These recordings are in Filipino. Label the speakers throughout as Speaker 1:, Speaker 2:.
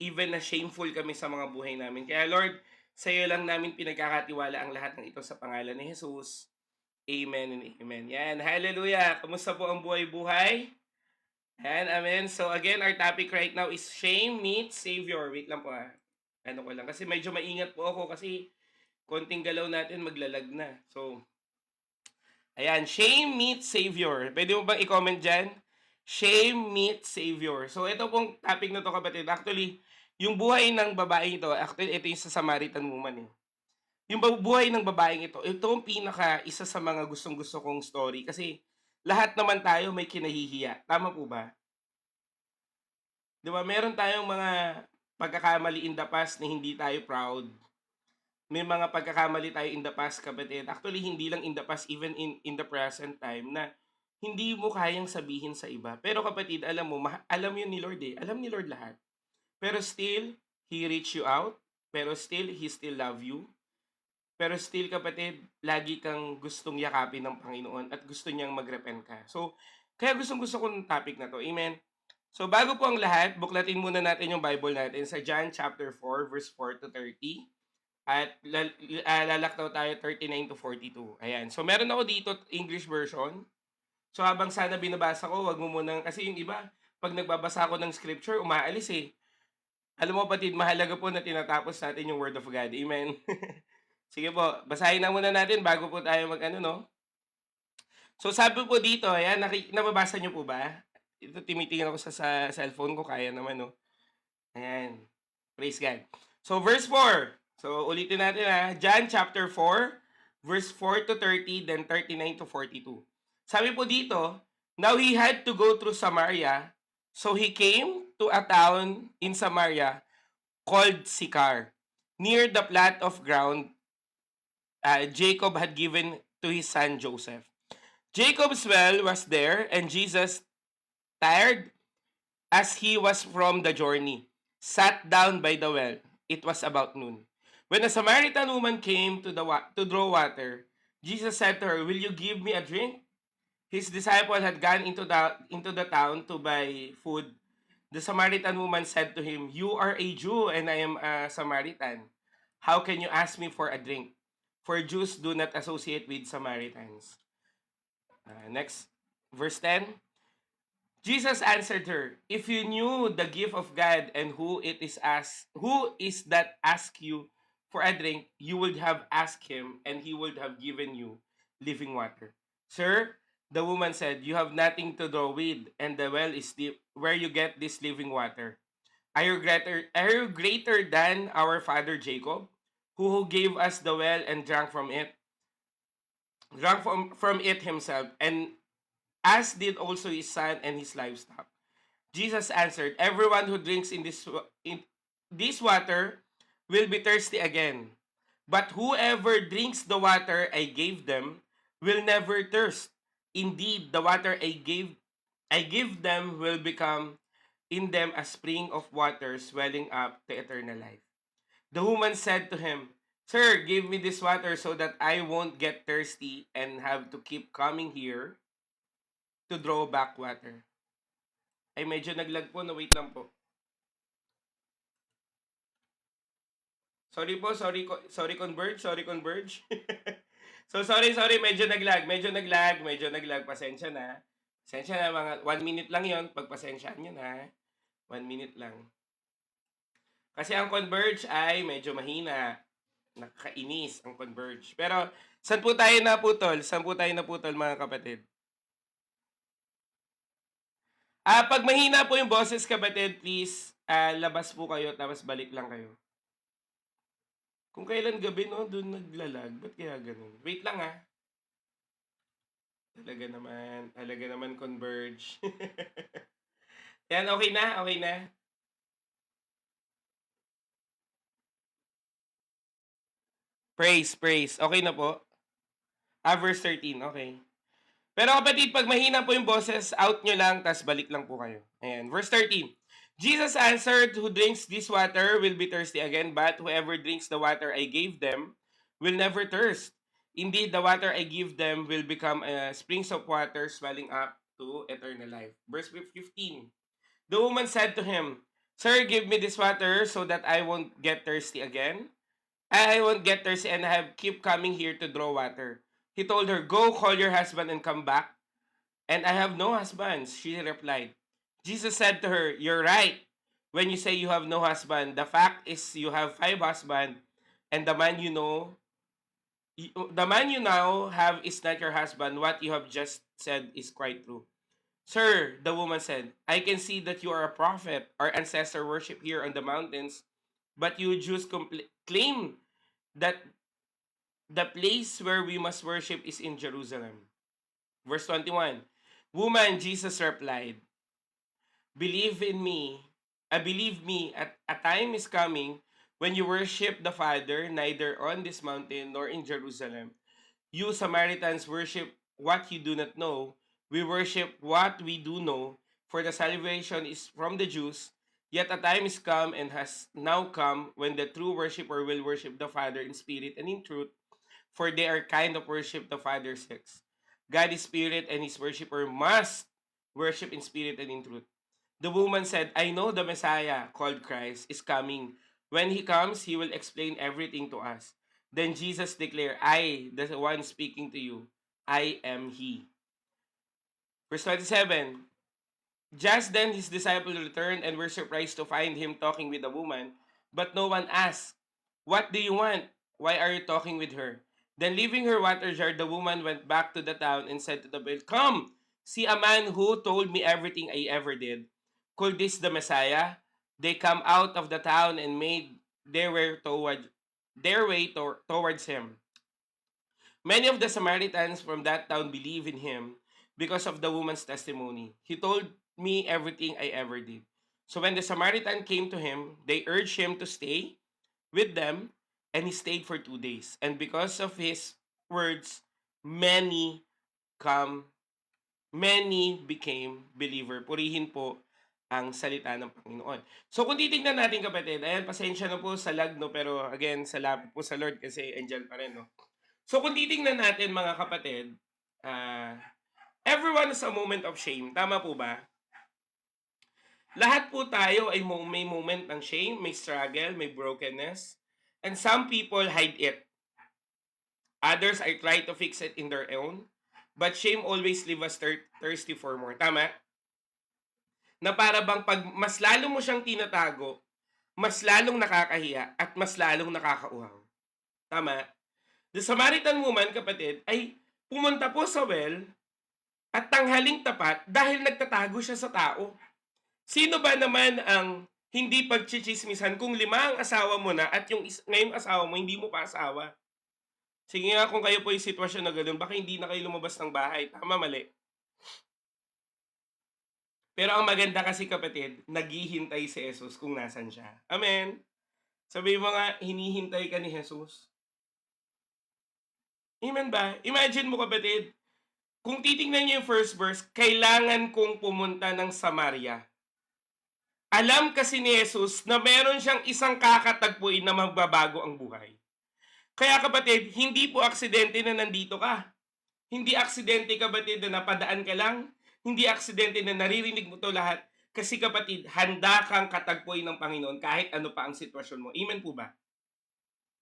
Speaker 1: even na shameful kami sa mga buhay namin. Kaya Lord, sa iyo lang namin pinagkakatiwala ang lahat ng ito sa pangalan ni Jesus. Amen and amen. Yan, hallelujah. Kamusta po ang buhay-buhay? Yan, amen. So again, our topic right now is shame meets savior. Wait lang po Ano ko lang. Kasi medyo maingat po ako kasi konting galaw natin maglalag na. So, ayan, shame meets savior. Pwede mo bang i-comment dyan? Shame meets savior. So ito pong topic na to kapatid. Actually, yung buhay ng babaeng ito, actually ito yung sa Samaritan woman eh. Yung buhay ng babaeng ito ang isa sa mga gustong-gusto kong story kasi lahat naman tayo may kinahihiya. Tama po ba? 'Di ba meron tayong mga pagkakamali in the past na hindi tayo proud. May mga pagkakamali tayo in the past kapatid. Actually, hindi lang in the past, even in the present time na hindi mo kayang sabihin sa iba. Pero kapatid, alam mo, alam yun ni Lord eh. Alam ni Lord lahat. Pero still, He reach you out. Pero still, He still love you. Pero still kapatid, lagi kang gustong yakapin ng Panginoon at gusto niyang mag-repent ka. So, kaya gustong-gusto ko ng topic na to. Amen. So, bago po ang lahat, buklatin muna natin yung Bible natin sa John chapter 4, verse 4 to 30. At lalaktaw tayo 39 to 42. Ayan. So, meron ako dito English version. So, habang sana binabasa ko, wag mo munang, kasi yung iba, pag nagbabasa ako ng scripture, umaalis eh. Alam mo, patid, mahalaga po na tinatapos natin yung Word of God. Amen. Sige po, basahin na muna natin bago po tayo mag-ano, no? So sabi po dito, ayan, nababasa niyo po ba? Ito tinitingnan ko sa cellphone ko, kaya naman, no? Ayan, praise God. So verse 4, so ulitin natin John chapter 4, verse 4 to 30, then 39 to 42. Sabi po dito, now he had to go through Samaria, so he came to a town in Samaria called Sychar, near the plot of ground Jacob had given to his son Joseph. Jacob's well was there, and Jesus, tired as he was from the journey, sat down by the well. It was about noon. When a Samaritan woman came to draw water, Jesus said to her, "Will you give me a drink?" His disciple had gone into the town to buy food. The Samaritan woman said to him, "You are a Jew and I am a Samaritan. How can you ask me for a drink?" For Jews do not associate with Samaritans. Next, verse 10. Jesus answered her, "If you knew the gift of God and who is that ask you for a drink, you would have asked him and he would have given you living water." "Sir," the woman said, "you have nothing to draw with, and the well is deep. Where you get this living water? Are you greater than our father Jacob, who gave us the well and drank from it himself, and as did also his son and his livestock?" Jesus answered, "Everyone who drinks in this water will be thirsty again. But whoever drinks the water I gave them will never thirst. Indeed, the water I give them will become in them a spring of water swelling up to eternal life." The woman said to him, "Sir, give me this water so that I won't get thirsty and have to keep coming here to draw back water." Ay, medyo naglag po, na wait lang po. Sorry po, sorry Converge. So sorry, medyo naglag, pasensya na. Pasensya na, mga 1 minute lang yon, pagpasensyaan nyo na. 1 minute lang. Kasi ang Converge ay medyo mahina. Nakakainis ang Converge. Pero, saan po tayo naputol? Mga kapatid? Pag mahina po yung boses, kapatid, please, labas po kayo, tapos balik lang kayo. Kung kailan gabi, no, doon naglalag. Ba't kaya ganun? Wait lang Talaga naman Converge. Yan, okay na. Praise. Okay na po. Verse 13, okay. Pero kapatid, pag mahina po yung boses, out nyo lang, tas balik lang po kayo. Ayan, verse 13. Jesus answered, "Who drinks this water will be thirsty again, but whoever drinks the water I gave them will never thirst. Indeed, the water I give them will become springs of water swelling up to eternal life." Verse 15. The woman said to him, Sir, give me this water so that I won't get thirsty again. I won't get thirsty and have keep coming here to draw water. He told her, go call your husband and come back. And I have no husband, she replied. Jesus said to her, you're right. When you say you have no husband, the fact is you have five husbands, and the man you now have is not your husband. What you have just said is quite true. Sir, the woman said, I can see that you are a prophet. Our ancestor worship here on the mountains, but you Jews claim that the place where we must worship is in Jerusalem. Verse 21. Woman, Jesus replied, believe in me. Believe me, at a time is coming when you worship the Father neither on this mountain nor in Jerusalem. You Samaritans worship what you do not know. We worship what we do know, for the salvation is from the Jews. Yet a time is come and has now come when the true worshipper will worship the Father in spirit and in truth, for they are kind of worship the Father sex. God is spirit, and his worshipper must worship in spirit and in truth. The woman said, I know the Messiah, called Christ, is coming. When he comes, he will explain everything to us. Then Jesus declared, I, the one speaking to you, I am he. Verse 27. Just then his disciples returned and were surprised to find him talking with the woman. But no one asked, what do you want? Why are you talking with her? Then leaving her water jar, the woman went back to the town and said to the boy, come, see a man who told me everything I ever did. Could this the Messiah? They come out of the town and made their way towards him. Many of the Samaritans from that town believed in him because of the woman's testimony. He told me everything I ever did. So when the Samaritan came to him, they urged him to stay with them, and he stayed for 2 days. And because of his words, many come, many became believer. Purihin po ang salita ng Panginoon. So kung titingnan natin kapatid, ayan, pasensya na po sa lag, no? Pero again, salamat po sa Lord kasi andyan pa rin, no? So kung titingnan natin mga kapatid, ah, everyone has a moment of shame. Tama po ba? Lahat po tayo ay may moment ng shame, may struggle, may brokenness. And some people hide it. Others are try to fix it in their own. But shame always leave us thirsty for more. Tama? Na para bang pag mas lalo mo siyang tinatago, mas lalong nakakahiya at mas lalong nakakauhaw. Tama? The Samaritan woman, kapatid, ay pumunta po sa well at tanghaling tapat dahil nagtatago siya sa tao. Sino ba naman ang hindi pagchichismisan kung 5 ang asawa mo na at yung ngayong asawa mo hindi mo pa asawa? Sige nga, kung kayo po yung sitwasyon na gano'n, baka hindi na kayo lumabas ng bahay. Tama, mali? Pero ang maganda kasi kapatid, naghihintay si Jesus kung nasan siya. Amen? Sabi mo nga, hinihintay ka ni Jesus. Amen ba? Imagine mo kapatid, kung titingnan niyo yung first verse, kailangan kong pumunta ng Samaria. Alam kasi ni Jesus na meron siyang isang kakatagpuin na magbabago ang buhay. Kaya kapatid, hindi po aksidente na nandito ka. Hindi aksidente kapatid na napadaan ka lang. Hindi aksidente na naririnig mo to lahat. Kasi kapatid, handa kang katagpuin ng Panginoon kahit ano pa ang sitwasyon mo. Amen po ba?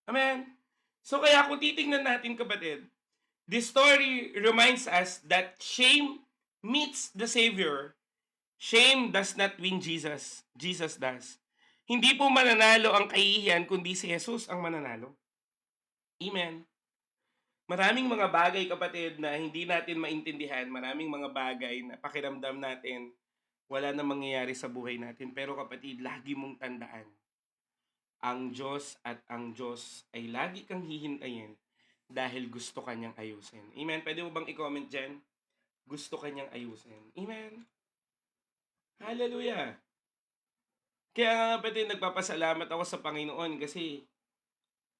Speaker 1: Amen? So kaya kung titingnan natin kapatid, this story reminds us that shame meets the Savior. Shame does not win Jesus. Jesus does. Hindi po mananalo ang kahihiyan kundi si Jesus ang mananalo. Amen. Maraming mga bagay kapatid na hindi natin maintindihan, maraming mga bagay na pakiramdam natin wala na mangyayari sa buhay natin. Pero kapatid, lagi mong tandaan, ang Diyos at ang Diyos ay lagi kang hihintayin dahil gusto kanyang ayusin. Amen? Pwede mo bang i-comment dyan? Gusto kanyang ayusin. Amen? Hallelujah! Kaya nga kapatid, nagpapasalamat ako sa Panginoon kasi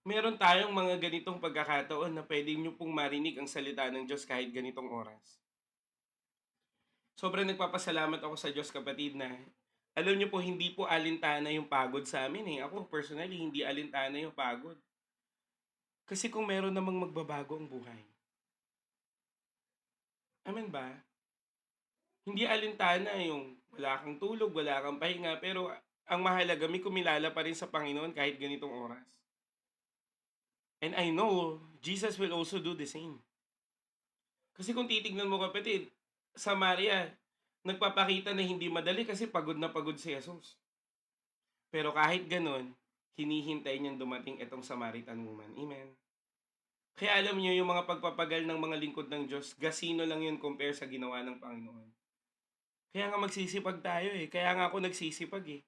Speaker 1: meron tayong mga ganitong pagkakataon na pwede nyo pong marinig ang salita ng Diyos kahit ganitong oras. Sobrang nagpapasalamat ako sa Diyos kapatid na alam niyo po, hindi po alintana yung pagod sa amin eh. Ako personally, hindi alintana yung pagod. Kasi kung meron namang magbabago ang buhay. Amen ba? Hindi alintana yung wala kang tulog, wala kang pahinga, pero Ang mahalaga may kumilala pa rin sa Panginoon kahit ganitong oras. And I know Jesus will also do the same. Kasi kung titignan mo kapatid, Samaria, nagpapakita na hindi madali kasi pagod na pagod si Jesus. Pero kahit ganun, hinihintay niyang dumating itong Samaritan woman. Amen. Kaya alam niyo yung mga pagpapagal ng mga lingkod ng Diyos, gasino lang yun compare sa ginawa ng Panginoon. Kaya nga magsisipag tayo eh. Kaya nga ako nagsisipag eh.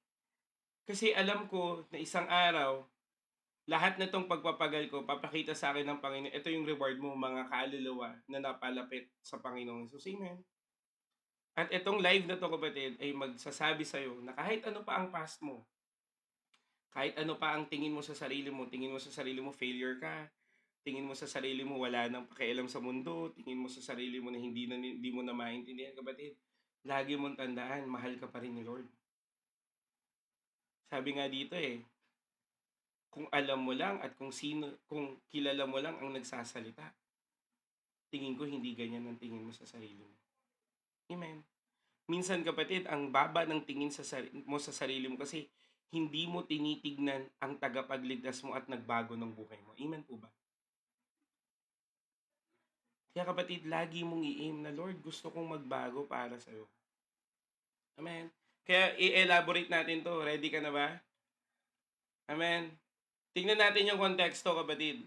Speaker 1: Kasi alam ko na isang araw, lahat na tong pagpapagal ko, papakita sa akin ng Panginoon, ito yung reward mo mga kaluluwa na napalapit sa Panginoon. So, amen. At itong live na to kapatid ay magsasabi sa'yo na kahit ano pa ang past mo, kahit ano pa ang tingin mo sa sarili mo failure ka, tingin mo sa sarili mo wala nang pakialam sa mundo, tingin mo sa sarili mo na hindi mo na maintindihan kapatid, lagi mong tandaan, mahal ka pa rin ni Lord. Sabi nga dito eh, kung alam mo lang at kung kilala mo lang ang nagsasalita, tingin ko hindi ganyan ang tingin mo sa sarili mo. Amen. Minsan kapatid, ang baba ng tingin mo sa sarili mo kasi hindi mo tinitignan ang tagapagligtas mo at nagbago ng buhay mo. Amen po ba? Kaya kapatid, lagi mong i-aim na, Lord, gusto kong magbago para sa'yo. Amen. Kaya i-elaborate natin to. Ready ka na ba? Amen. Tingnan natin yung konteksto, kapatid.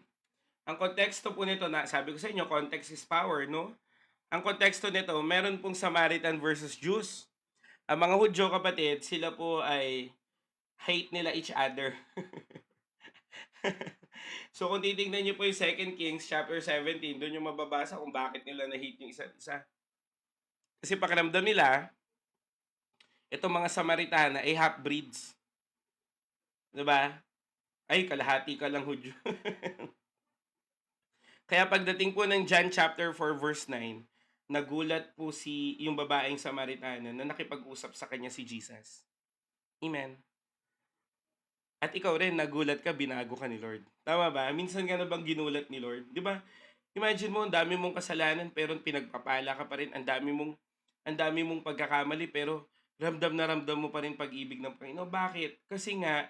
Speaker 1: Ang konteksto po nito, na sabi ko sa inyo, context is power, no? Ang konteksto nito, meron pong Samaritan versus Jews. Ang mga Hudyo, kapatid, sila po ay hate nila each other. So kung titingnan niyo po yung 2 Kings chapter 17, doon yung mababasa kung bakit nila na-hate yung isa't isa. Kasi pakiramdam nila, itong mga Samaritana ay half-breeds. 'Di ba? Ay, kalahati ka lang Hudyo. Kaya pagdating po ng John chapter 4 verse 9, nagulat po yung babaeng Samaritana na nakipag-usap sa kanya si Jesus. Amen. At ikaw rin, nagulat ka, binago ka ni Lord. Tama ba? Minsan ka na bang ginulat ni Lord? Di ba? Imagine mo, ang dami mong kasalanan pero pinagpapala ka pa rin. Ang dami mong pagkakamali pero ramdam na ramdam mo pa rin pag-ibig ng Panginoon. Bakit? Kasi nga,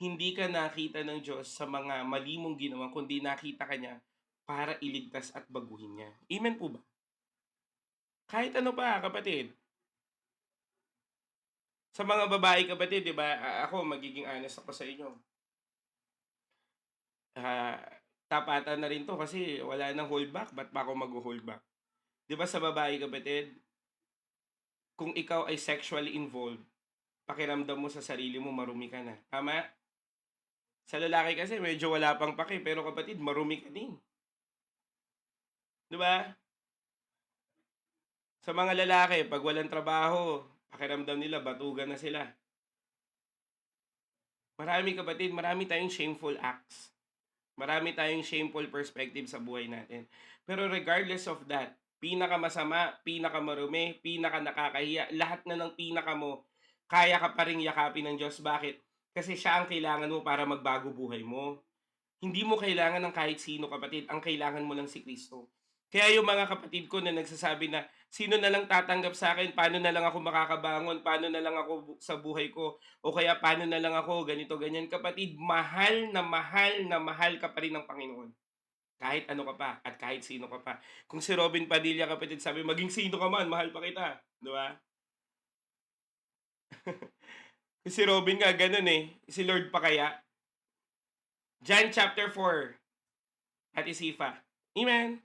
Speaker 1: hindi ka nakita ng Diyos sa mga mali mong ginawa, kundi nakita ka niya para iligtas at baguhin niya. Amen po ba? Kahit ano pa, kapatid. Sa mga babae kapatid, di ba? Ako, magiging honest ako sa inyo. Tapatan na rin to kasi wala nang hold back. Ba't pa ako mag-hold back? Di ba sa babae kapatid, kung ikaw ay sexually involved, pakiramdam mo sa sarili mo, marumi ka na. Tama? Sa lalaki kasi medyo wala pang paki, pero kapatid, marumi ka din. Di ba? Sa mga lalaki, pag walang trabaho, pakiramdam nila, batugan na sila. Marami kapatid, marami tayong shameful acts. Marami tayong shameful perspective sa buhay natin. Pero regardless of that, pinakamasama, pinakamarumi, pinakanakakahiya, lahat na ng pinaka mo, kaya ka pa ring yakapin ng Diyos. Bakit? Kasi siya ang kailangan mo para magbago buhay mo. Hindi mo kailangan ng kahit sino kapatid, ang kailangan mo lang si Kristo. Kaya yung mga kapatid ko na nagsasabi na, sino na lang tatanggap sa akin, paano na lang ako makakabangon, paano na lang ako sa buhay ko, o kaya paano na lang ako, ganito, ganyan. Kapatid, mahal na mahal na mahal ka pa rin ng Panginoon. Kahit ano ka pa, at kahit sino ka pa. Kung si Robin Padilla, kapatid, sabi, maging sino ka man, mahal pa kita. Di ba? Si Robin nga, ganun eh. Si Lord pa kaya. John chapter 4, at Isifa. Amen.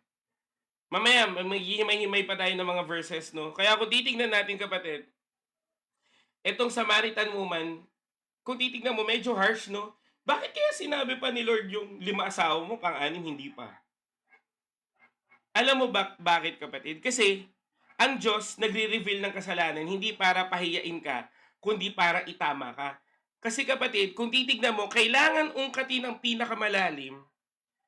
Speaker 1: Mamaya, maghihimay-himay pa tayo ng mga verses, no? Kaya kung titignan natin, kapatid, etong Samaritan woman, kung titignan mo, medyo harsh, no? Bakit kaya sinabi pa ni Lord yung 5 asawa mo, pang-anim hindi pa? Alam mo bakit, kapatid? Kasi, ang Diyos nagre-reveal ng kasalanan, hindi para pahiyain ka, kundi para itama ka. Kasi kapatid, kung titignan mo, kailangan ungkatin ang pinakamalalim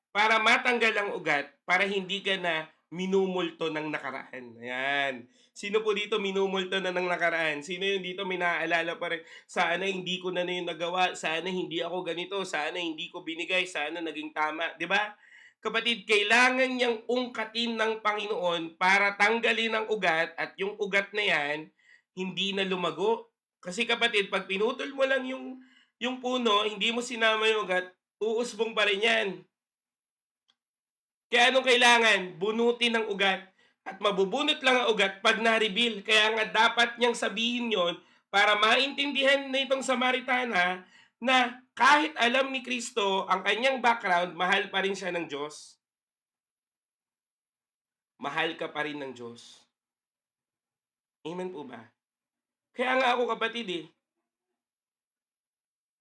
Speaker 1: para matanggal ang ugat, para hindi ka na minumulto ng nakaraan. Ayan. Sino po dito minumulto na ng nakaraan? Sino yung dito may naaalala pa rin? Sana hindi ko na yung nagawa. Sana hindi ako ganito. Sana hindi ko binigay. Sana naging tama. 'Di ba? Kapatid, kailangan niyang ungkatin ng Panginoon para tanggalin ang ugat at yung ugat na yan, hindi na lumago. Kasi kapatid, pag pinutol mo lang yung puno, hindi mo sinama yung ugat, uusbong pa rin yan. Kaya anong kailangan? Bunutin ng ugat. At mabubunot lang ang ugat pag na-reveal. Kaya nga dapat niyang sabihin yon para maintindihan nitong Samaritana na kahit alam ni Kristo ang kanyang background, mahal pa rin siya ng Diyos. Mahal ka pa rin ng Diyos. Amen po ba? Kaya nga ako kapatid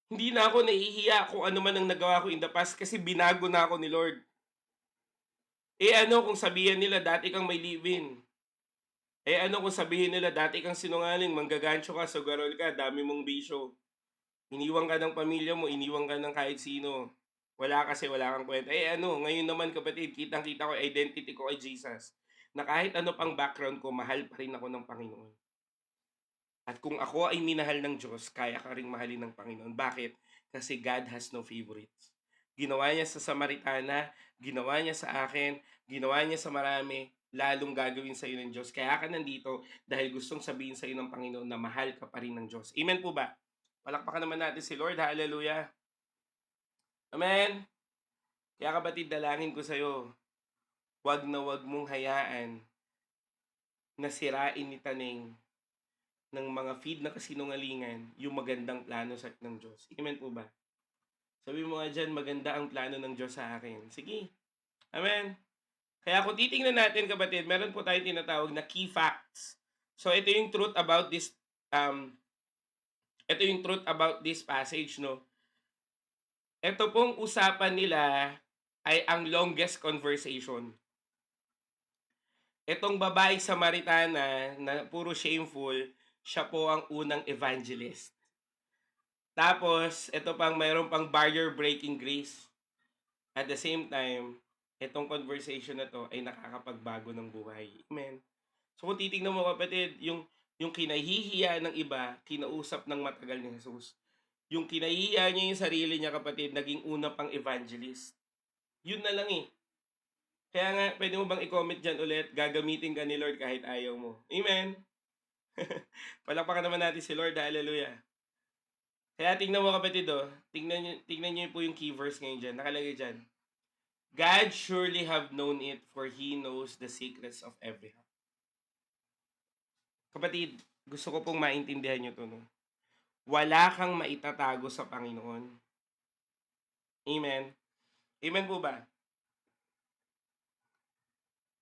Speaker 1: hindi na ako nahihiya kung ano man ang nagawa ko in the past kasi binago na ako ni Lord. Ano kung sabihin nila dati kang may live-in? Ano kung sabihin nila dati kang sinungaling, manggagancho ka, sugarol ka, dami mong bisyo. Iniwan ka ng pamilya mo, iniwan ka ng kahit sino. Wala kasi wala kang kwenta. Ngayon naman kapatid, kitang-kita ko identity ko kay Jesus. Na kahit ano pang background ko, mahal pa rin ako ng Panginoon. At kung ako ay minahal ng Diyos, kaya ka ring mahalin ng Panginoon. Bakit? Kasi God has no favorites. Ginawa niya sa Samaritana, ginawa niya sa akin, ginawa niya sa marami, lalong gagawin sa iyo ng Diyos. Kaya ka nandito dahil gustong sabihin sa iyo ng Panginoon na mahal ka pa rin ng Diyos. Amen po ba? Palakpakan naman natin si Lord. Hallelujah. Amen. Kaya kapatid, dalangin ko sa iyo, wag na wag mong hayaan na sirain ni Taning ng mga feed na kasinungalingan yung magandang plano ng Diyos. Amen po ba? Sabi mo nga dyan, maganda ang plano ng Diyos sa akin. Sige. Amen. Kaya kung titingnan natin kapatid, meron po tayong tinatawag na key facts. So ito yung truth about this passage, no. Ito pong usapan nila ay ang longest conversation. Itong babaeng Samaritana na puro shameful, siya po ang unang evangelist. Tapos, ito pang mayroon pang barrier breaking grace. At the same time, itong conversation na to ay nakakapagbago ng buhay. Amen. So kung titignan mo kapatid, yung kinahihiya ng iba, kinausap ng matagal ni Jesus. Yung kinahihiya niya yung sarili niya kapatid, naging una pang evangelist. Yun na lang Kaya nga, pwede mo bang i-comment dyan ulit, gagamitin ka ni Lord kahit ayaw mo. Amen. Palakpakan naman natin si Lord, hallelujah. Kaya tingnan mo kapatid tingnan niyo po yung key verse ngayon dyan, nakalagay dyan. God surely have known it, for He knows the secrets of every heart. Kapatid, gusto ko pong maintindihan nyo to. No? Wala kang maitatago sa Panginoon. Amen? Amen po ba?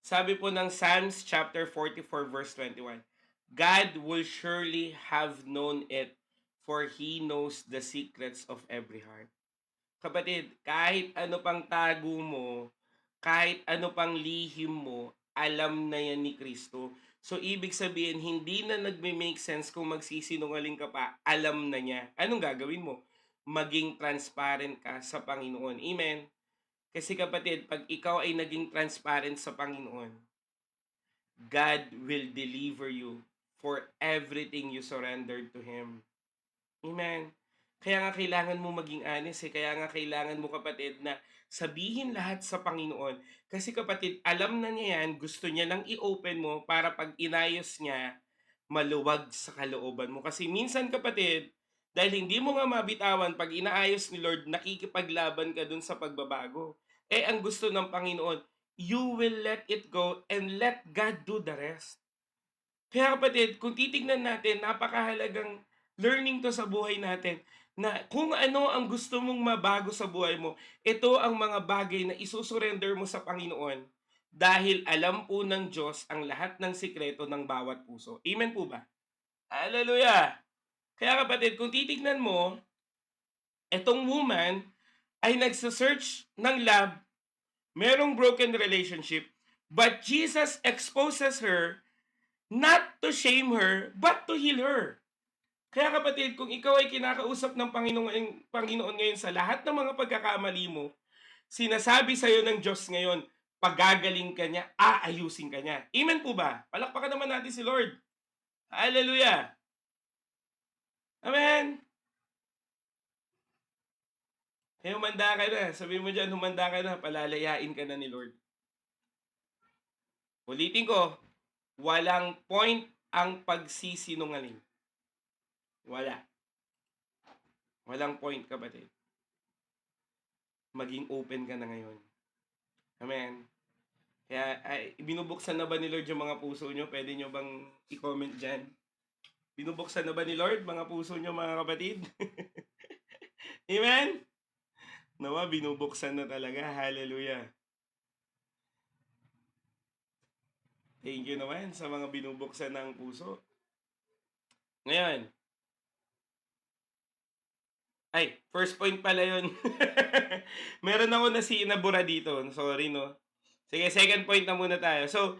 Speaker 1: Sabi po ng Psalms chapter 44 verse 21, God will surely have known it, for He knows the secrets of every heart. Kapatid, kahit ano pang tago mo, kahit ano pang lihim mo, alam na yan ni Kristo. So, ibig sabihin, hindi na nagme-make sense kung magsisinungaling ka pa, alam na niya. Anong gagawin mo? Maging transparent ka sa Panginoon. Amen? Kasi kapatid, pag ikaw ay naging transparent sa Panginoon, God will deliver you for everything you surrendered to Him. Amen. Kaya nga kailangan mo maging honest Kaya nga kailangan mo kapatid na sabihin lahat sa Panginoon. Kasi kapatid, alam na niya yan, gusto niya lang i-open mo para pag inayos niya, maluwag sa kalooban mo. Kasi minsan kapatid, dahil hindi mo nga mabitawan, pag inaayos ni Lord, nakikipaglaban ka dun sa pagbabago. Ang gusto ng Panginoon, you will let it go and let God do the rest. Kaya kapatid, kung titignan natin, napakahalagang learning to sa buhay natin na kung ano ang gusto mong mabago sa buhay mo, ito ang mga bagay na isusurrender mo sa Panginoon dahil alam po ng Diyos ang lahat ng sikreto ng bawat puso. Amen po ba? Hallelujah! Kaya kapatid, kung titignan mo, itong woman ay nagsasearch ng love, merong broken relationship, but Jesus exposes her not to shame her, but to heal her. Kaya kapatid, kung ikaw ay kinakausap ng Panginoon ngayon sa lahat ng mga pagkakamali mo, sinasabi sa iyo ng Diyos ngayon, pagagaling ka niya, aayusin ka niya. Amen po ba? Palakpakan naman natin si Lord. Hallelujah! Amen! Kaya humanda ka na. Sabi mo dyan, humanda ka na. Palalayain ka na ni Lord. Ulitin ko, walang point ang pagsisinungaling. Wala. Walang point, kapatid. Maging open ka na ngayon. Amen. Kaya, binubuksan na ba ni Lord yung mga puso nyo? Pwede nyo bang i-comment dyan? Binubuksan na ba ni Lord mga puso nyo, mga kapatid? Amen? Nawa, binubuksan na talaga. Hallelujah. Thank you naman sa mga binubuksan ng puso. Ngayon, first point pala yun. Meron ako na sinabura dito. Sorry, no? Sige, second point na muna tayo. So,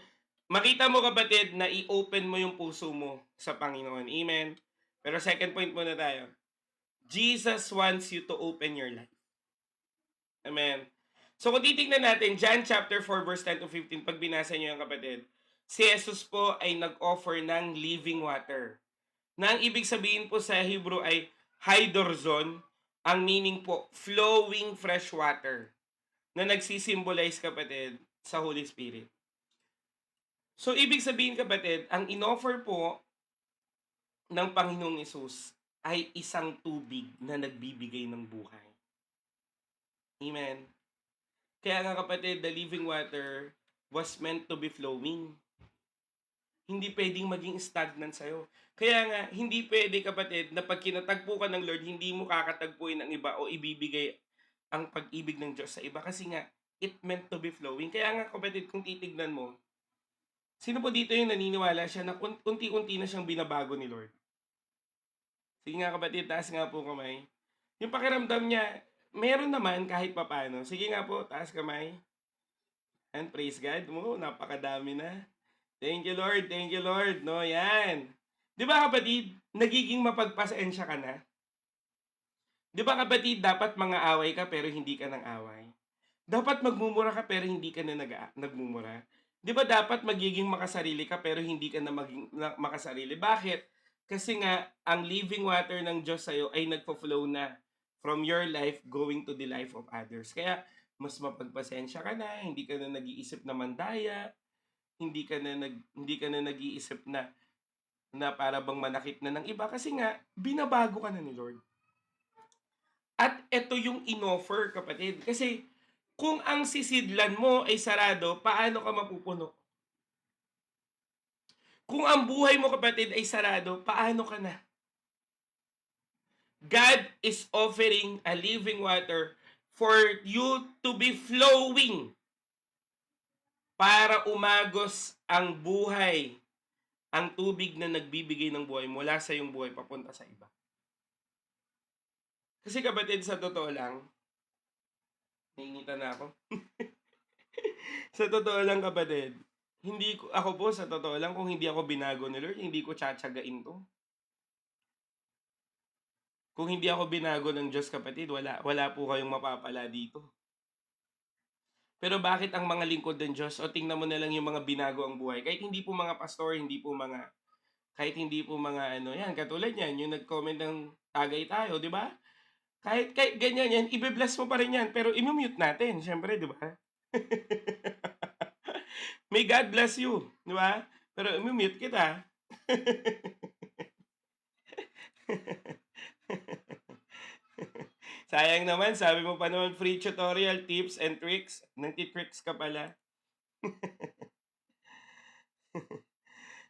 Speaker 1: makita mo, kapatid, na i-open mo yung puso mo sa Panginoon. Amen? Pero second point muna tayo. Jesus wants you to open your life. Amen? So, kung titignan natin, John chapter 4, verse 10 to 15, pag binasa nyo yung kapatid, si Jesus po ay nag-offer ng living water. Na ang ibig sabihin po sa Hebrew ay hydrorzon, ang meaning po, flowing fresh water, na nagsisimbolize, kapatid, sa Holy Spirit. So, ibig sabihin, kapatid, ang inoffer po ng Panginoong Hesus ay isang tubig na nagbibigay ng buhay. Amen. Kaya nga, kapatid, the living water was meant to be flowing. Hindi pwedeng maging stagnant sa'yo. Kaya nga, hindi pwede, kapatid, na pag kinatagpo ka ng Lord, hindi mo kakatagpuin ng iba o ibibigay ang pag-ibig ng Diyos sa iba. Kasi nga, it meant to be flowing. Kaya nga, kapatid, kung titignan mo, sino po dito yung naniniwala siya na unti-unti na siyang binabago ni Lord? Sige nga, kapatid, taas nga po kamay. Yung pakiramdam niya, meron naman kahit papano. Sige nga po, taas kamay. And praise God mo, napakadami na. Thank you, Lord. Thank you, Lord. No, yan. Di ba, kapatid, nagiging mapagpasensya ka na? Di ba, kapatid, dapat mga away ka pero hindi ka ng away? Dapat magmumura ka pero hindi ka na nagmumura? Di ba dapat magiging makasarili ka pero hindi ka na maging makasarili? Bakit? Kasi nga, ang living water ng Diyos sa'yo ay nagpo-flow na from your life going to the life of others. Kaya, mas mapagpasensya ka na, hindi ka na nag-iisip na mandaya, hindi ka na nag-iisip na para bang manakit na ng iba kasi nga binabago ka na ni Lord. At ito yung inoffer, kapatid. Kasi kung ang sisidlan mo ay sarado, paano ka mapupuno? Kung ang buhay mo, kapatid, ay sarado, paano ka na? God is offering a living water for you to be flowing para umagos ang buhay, ang tubig na nagbibigay ng buhay mula sa iyong buhay papunta sa iba. Kasi, kapatid, sa totoo lang, naingitan na ako. Sa totoo lang, kapatid, ako po, sa totoo lang, kung hindi ako binago ni Lord, hindi ko tsatsagain to. Kung hindi ako binago ng Diyos, kapatid, wala po kayong mapapala dito. Pero bakit ang mga lingkod ng Diyos, o tingnan mo na lang yung mga binago ang buhay, kahit hindi po mga pastor, kahit hindi po mga yan, katulad yan, yung nag-comment ng tagay tayo, di ba? Kahit ganyan yan, i-bless mo pa rin yan, pero i-mute natin, syempre, di ba? May God bless you, di ba? Pero i-mute kita. Sayang naman, sabi mo pa naman free tutorial, tips and tricks. Nagtitricks ka pala.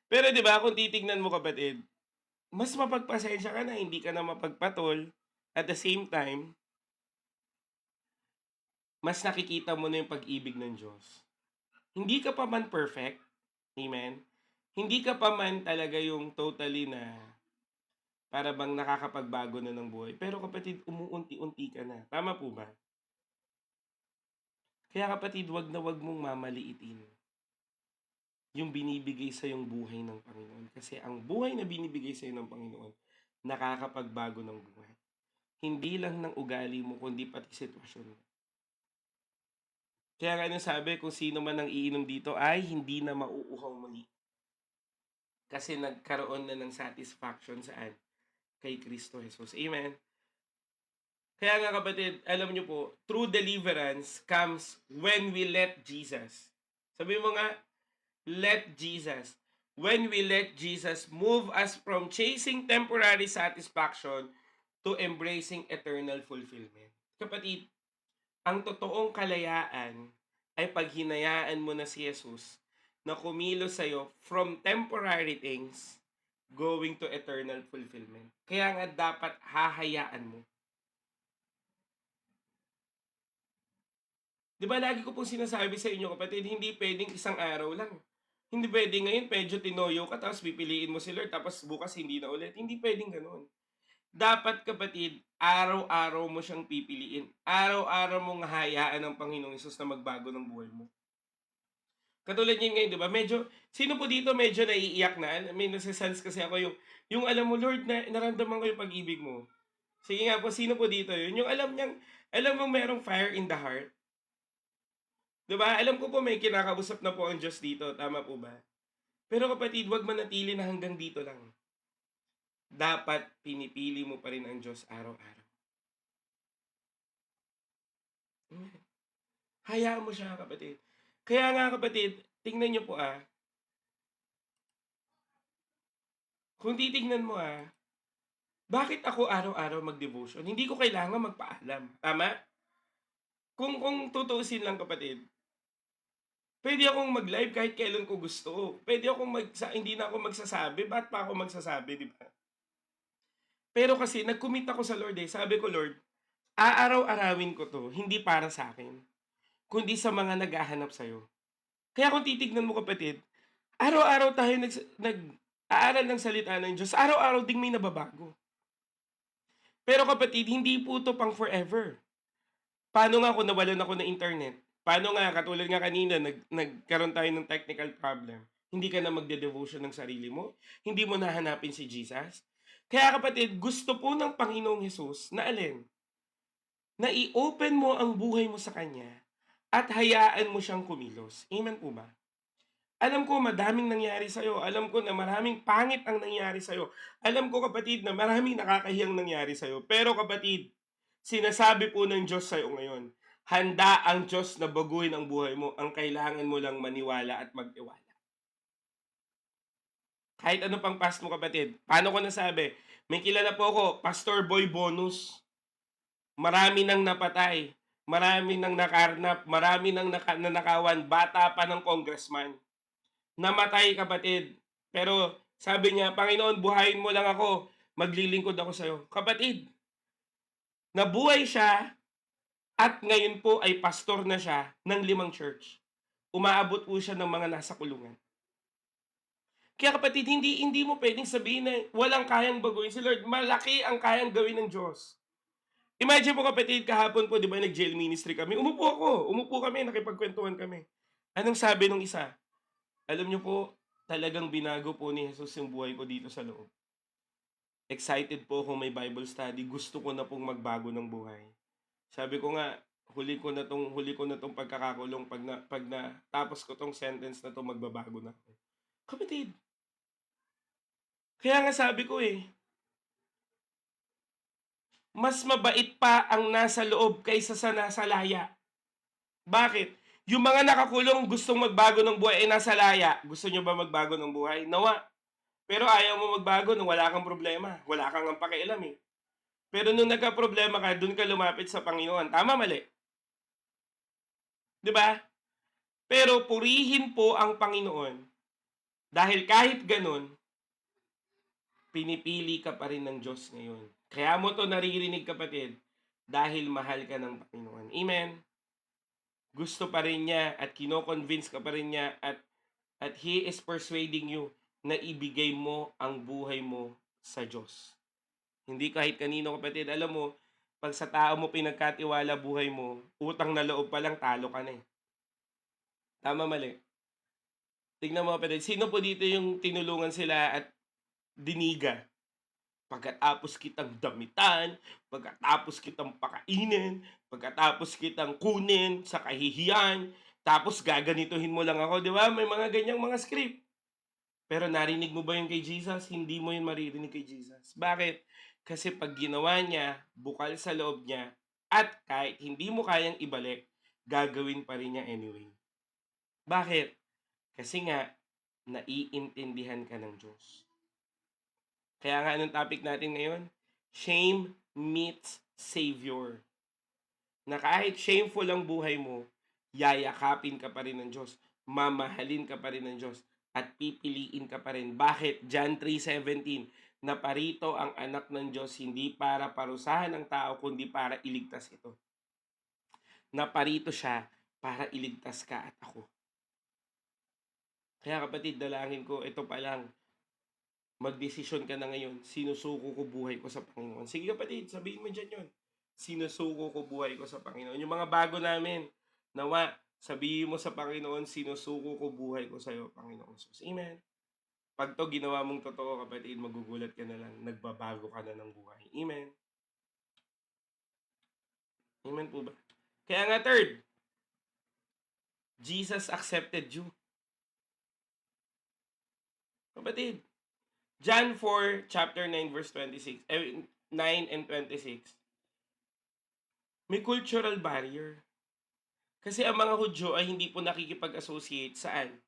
Speaker 1: Pero 'di ba, kung titignan mo, kapatid, mas mapagpasensya ka na, hindi ka na mapagpatol. At the same time, mas nakikita mo na yung pag-ibig ng Diyos. Hindi ka pa man perfect, amen? Hindi ka pa man talaga yung totally na para bang nakakapagbago na ng buhay. Pero, kapatid, umuunti-unti ka na. Tama po ba? Kaya, kapatid, wag na wag mong mamaliitin yung binibigay sa yung buhay ng Panginoon. Kasi ang buhay na binibigay sa ng Panginoon, nakakapagbago ng buhay. Hindi lang ng ugali mo, kundi pati sitwasyon mo. Kaya nga sabi, kung sino man ang iinom dito ay hindi na mauuhaw muli. Kasi nagkaroon na ng satisfaction saan? Kay Kristo Jesus. Amen? Kaya nga, kapatid, alam nyo po, true deliverance comes when we let Jesus. Sabi mo nga, let Jesus. when we let Jesus move us from chasing temporary satisfaction to embracing eternal fulfillment. Kapatid, ang totoong kalayaan ay pag hinayaan mo na si Jesus na kumilos sa'yo from temporary things going to eternal fulfillment. Kaya nga dapat hahayaan mo. Di ba lagi ko pong sinasabi sa inyo kapatid, hindi pwedeng isang araw lang. Hindi pwedeng ngayon medyo tinoyo ka tapos pipiliin mo si Lord tapos bukas hindi na ulit. Hindi pwedeng ganun. Dapat kapatid, araw-araw mo siyang pipiliin. Araw-araw mong hayaan ng Panginoong Hesus na magbago ng buhay mo. Katulad niyan ngayon, di ba? Medyo, sino po dito medyo naiiyak na? May nasa-sense kasi ako yung alam mo, Lord, na naramdaman ko yung pag-ibig mo. Sige nga po, sino po dito yun? Yung alam mo merong fire in the heart. Di ba? Alam ko po may kinakausap na po ang Diyos dito. Tama po ba? Pero kapatid, wag manatili na hanggang dito lang. Dapat pinipili mo pa rin ang Diyos araw-araw. Hayaan mo siya, kapatid. Kaya nga kapatid, tingnan niyo po kung titignan mo bakit ako araw-araw mag-devotion? Hindi ko kailangan magpaalam. Tama? Kung tutuusin lang kapatid, pwede akong mag-live kahit kailan ko gusto. Pwede akong hindi na ako magsasabi. Ba't pa ako magsasabi, di ba? Pero kasi nag-commit ako sa Lord Sabi ko, Lord, aaraw-arawin ko to, hindi para sa akin, kundi sa mga naghahanap sa'yo. Kaya kung titignan mo kapatid, araw-araw tayo nag-aaral ng salita ng Diyos, araw-araw ding may nababago. Pero kapatid, hindi po ito pang forever. Paano nga kung nawalan ako ng internet? Paano nga, katulad nga kanina, nagkaroon tayo ng technical problem. Hindi ka na magde-devotion ng sarili mo? Hindi mo nahanapin si Jesus? Kaya kapatid, gusto po ng Panginoong Hesus na alin? Na i-open mo ang buhay mo sa Kanya at hayaan mo siyang kumilos. Amen po ba? Alam ko madaming nangyari sa'yo. Alam ko na maraming pangit ang nangyari sa'yo. Alam ko kapatid na maraming nakakahiyang nangyari sa'yo. Pero kapatid, sinasabi po ng Diyos sa'yo ngayon, handa ang Diyos na baguhin ang buhay mo. Ang kailangan mo lang maniwala at magtiwala. Kahit ano pang past mo kapatid. Paano ko nasabi? May kilala po ako, Pastor Boy Bonus. Marami nang napatay. Marami nang nakarnap. Marami nang nanakawan. Bata pa ng congressman. Namatay kapatid. Pero sabi niya, Panginoon, buhayin mo lang ako. Maglilingkod ako sa'yo. Kapatid, nabuhay siya at ngayon po ay pastor na siya ng 5 church. Umaabot po siya ng mga nasa kulungan. Kaya kapatid, hindi mo pwedeng sabihin na walang kayang baguhin si Lord. Malaki ang kayang gawin ng Diyos. Imagine po kapatid, kahapon po, di ba, nag-jail ministry kami. Umupo kami, nakipagkwentuhan kami. Anong sabi nung isa? Alam niyo po, talagang binago po ni Jesus yung buhay ko dito sa loob. Excited po kung may Bible study. Gusto ko na pong magbago ng buhay. Sabi ko nga, huli ko na tong pagkakakulong pag na tapos ko tong sentence na to magbabago na ako. Kapatid, kaya nga sabi ko mas mabait pa ang nasa loob kaysa sa nasa laya. Bakit? Yung mga nakakulong gustong magbago ng buhay ay nasa laya. Gusto nyo ba magbago ng buhay? Nawa. Pero ayaw mo magbago nung wala kang problema. Wala kang ang pakialam Pero nung nagka-problema ka, dun ka lumapit sa Panginoon. Tama, mali? 'Di ba? Pero purihin po ang Panginoon. Dahil kahit ganun, pinipili ka pa rin ng Diyos ngayon. Kaya mo to naririnig kapatid, dahil mahal ka ng Panginoon. Amen? Gusto pa rin niya at kino-convince ka pa rin niya at He is persuading you na ibigay mo ang buhay mo sa Diyos. Hindi kahit kanino kapatid. Alam mo, pag sa tao mo pinagkatiwala buhay mo, utang na loob pa lang talo ka na Tama, mali? Tignan mo kapatid, sino po dito yung tinulungan sila at diniga? Pagkatapos kitang damitan, pagkatapos kitang pakainin, pagkatapos kitang kunin sa kahihiyan, tapos gaganituhin mo lang ako, di ba? May mga ganyang mga script. Pero narinig mo ba yung kay Jesus? Hindi mo yun maririnig kay Jesus. Bakit? Kasi pag ginawa niya, bukal sa loob niya, at kahit hindi mo kayang ibalik, gagawin pa rin niya anyway. Bakit? Kasi nga, naiintindihan ka ng Diyos. Kaya nga anong topic natin ngayon? Shame meets Savior. Na kahit shameful ang buhay mo, yayakapin ka pa rin ng Diyos. Mamahalin ka pa rin ng Diyos. At pipiliin ka pa rin. Bakit? John 3:17, na parito ang anak ng Diyos hindi para parusahan ng tao, kundi para iligtas ito. Na parito siya para iligtas ka at ako. Kaya kapatid, dalangin ko, ito pa lang, magdesisyon ka na ngayon, sinusuko ko buhay ko sa Panginoon. Sige kapatid, sabihin mo dyan yun. Sinusuko ko buhay ko sa Panginoon. Yung mga bago namin, nawa, sabihin mo sa Panginoon, sinusuko ko buhay ko sa iyo, Panginoon Jesus. Amen. Pag to ginawa mong totoo, kapatid, magugulat ka na lang, nagbabago ka na ng buhay. Amen. Amen po ba? Kaya nga third, Jesus accepted you. Kapatid, John 4, chapter 9, verse 26, 9 and 26, may cultural barrier. Kasi ang mga Hudyo ay hindi po nakikipag-associate saan?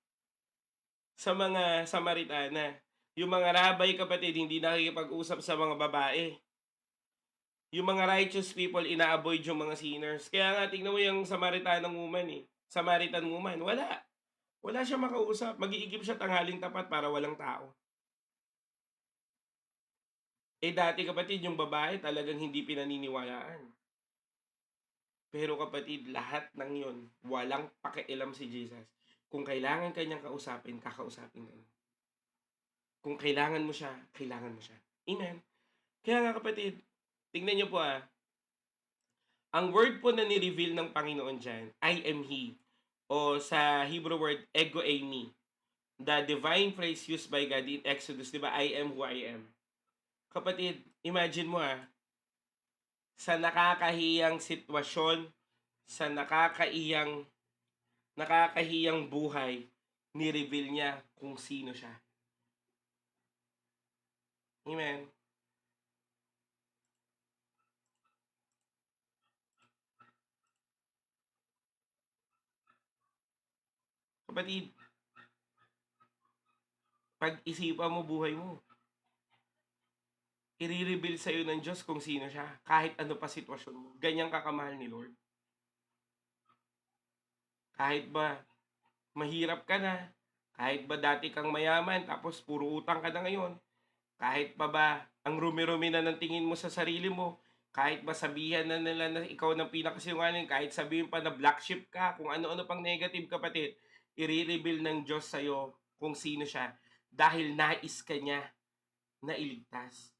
Speaker 1: Sa mga Samaritana. Yung mga rabay, kapatid, hindi nakikipag-usap sa mga babae. Yung mga righteous people, ina-avoid yung mga sinners. Kaya nga, tingnan mo yung Samaritan woman, wala. Wala siya makausap. Mag-iigib siya tanghaling tapat para walang tao. Dati kapatid, yung babae talagang hindi pinaniniwalaan. Pero kapatid, lahat ng yon, walang pakialam si Jesus. Kung kailangan kanyang kausapin, kakausapin ka. Kung kailangan mo siya, kailangan mo siya. Amen. Kaya nga kapatid, tingnan niyo po ang word po na ni-reveal ng Panginoon dyan, I am He. O sa Hebrew word, ego eimi. The divine phrase used by God in Exodus, di ba? I am who I am. Kapatid, imagine mo sa nakakahiyang sitwasyon, sa nakakahiyang buhay, ni-reveal niya kung sino siya. Amen. Kapatid, pag-isipan mo buhay mo, i-reveal sa'yo ng Diyos kung sino siya, kahit ano pa sitwasyon mo. Ganyang kakamahal ni Lord. Kahit ba mahirap ka na, kahit ba dati kang mayaman, tapos puro utang ka na ngayon, kahit pa ba ang rumi-rumi na ng tingin mo sa sarili mo, kahit ba sabihan na nila na ikaw ng pinakasinungaling, kahit sabihin pa na black sheep ka, kung ano-ano pang negative, kapatid, i-reveal ng Diyos sa'yo kung sino siya, dahil nais ka niya na iligtas.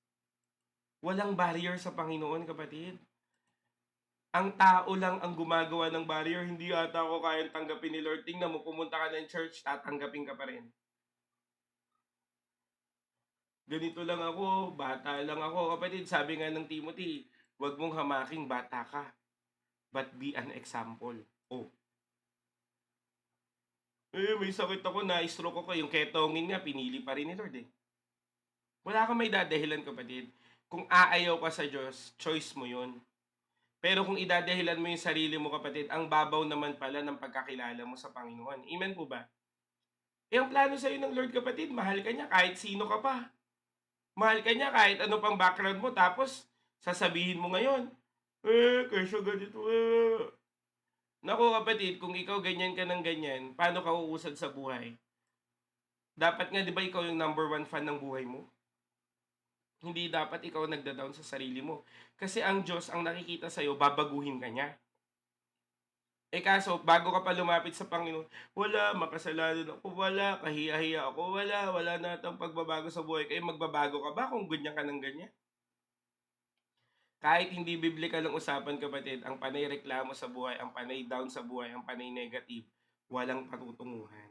Speaker 1: Walang barrier sa Panginoon, kapatid. Ang tao lang ang gumagawa ng barrier. Hindi ata ako kayang tanggapin ni Lord. Tingnan mo, pumunta ka ng church, tatanggapin ka pa rin. Ganito lang ako, bata lang ako. Kapatid, sabi nga ng Timothy, huwag mong hamaking bata ka, but be an example. Oh. May sakit ako, na-stroke ako. Yung ketongin nga, pinili pa rin ni Lord eh. Wala kang may dadahilan, kapatid. Kung aayaw ka sa Diyos, choice mo yun. Pero kung idadahilan mo yung sarili mo, kapatid, ang babaw naman pala ng pagkakilala mo sa Panginoon. Amen po ba? Ang plano sa'yo ng Lord, kapatid, mahal ka niya kahit sino ka pa. Mahal ka niya kahit ano pang background mo. Tapos, sasabihin mo ngayon, kesyo ganito, Naku kapatid, kung ikaw ganyan ka ng ganyan, paano ka uusad sa buhay? Dapat nga, di ba ikaw yung number one fan ng buhay mo? Hindi dapat ikaw nagda-down sa sarili mo. Kasi ang Diyos, ang nakikita sa'yo, babaguhin ka niya. Kaso, bago ka pa lumapit sa Panginoon, wala, makasalanan ako, wala, kahiya-hiya ako, wala na itong pagbabago sa buhay. Kaya magbabago ka ba kung ganyan ka ng ganyan? Kahit hindi biblical ang usapan, kapatid, ang panay reklamo sa buhay, ang panay down sa buhay, ang panay negative, walang patutunguhan.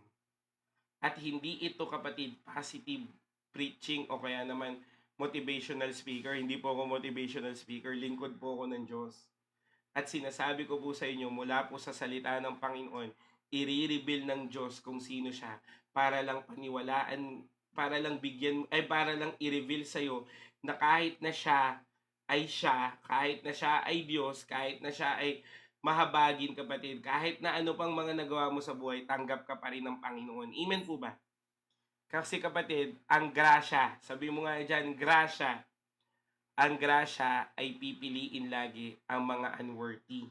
Speaker 1: At hindi ito, kapatid, positive preaching o kaya naman motivational speaker. Hindi po ako motivational speaker, lingkod po ako ng Diyos. At sinasabi ko po sa inyo, mula po sa salita ng Panginoon, i-reveal ng Diyos kung sino siya para lang paniwalaan, para lang bigyan, para lang i-reveal sa'yo na kahit na siya ay siya, kahit na siya ay Diyos, kahit na siya ay mahabagin, kapatid, kahit na ano pang mga nagawa mo sa buhay, tanggap ka pa rin ng Panginoon. Amen po ba? Kasi kapatid, ang grasya, sabi mo nga dyan, grasya, ang grasya ay pipiliin lagi ang mga unworthy.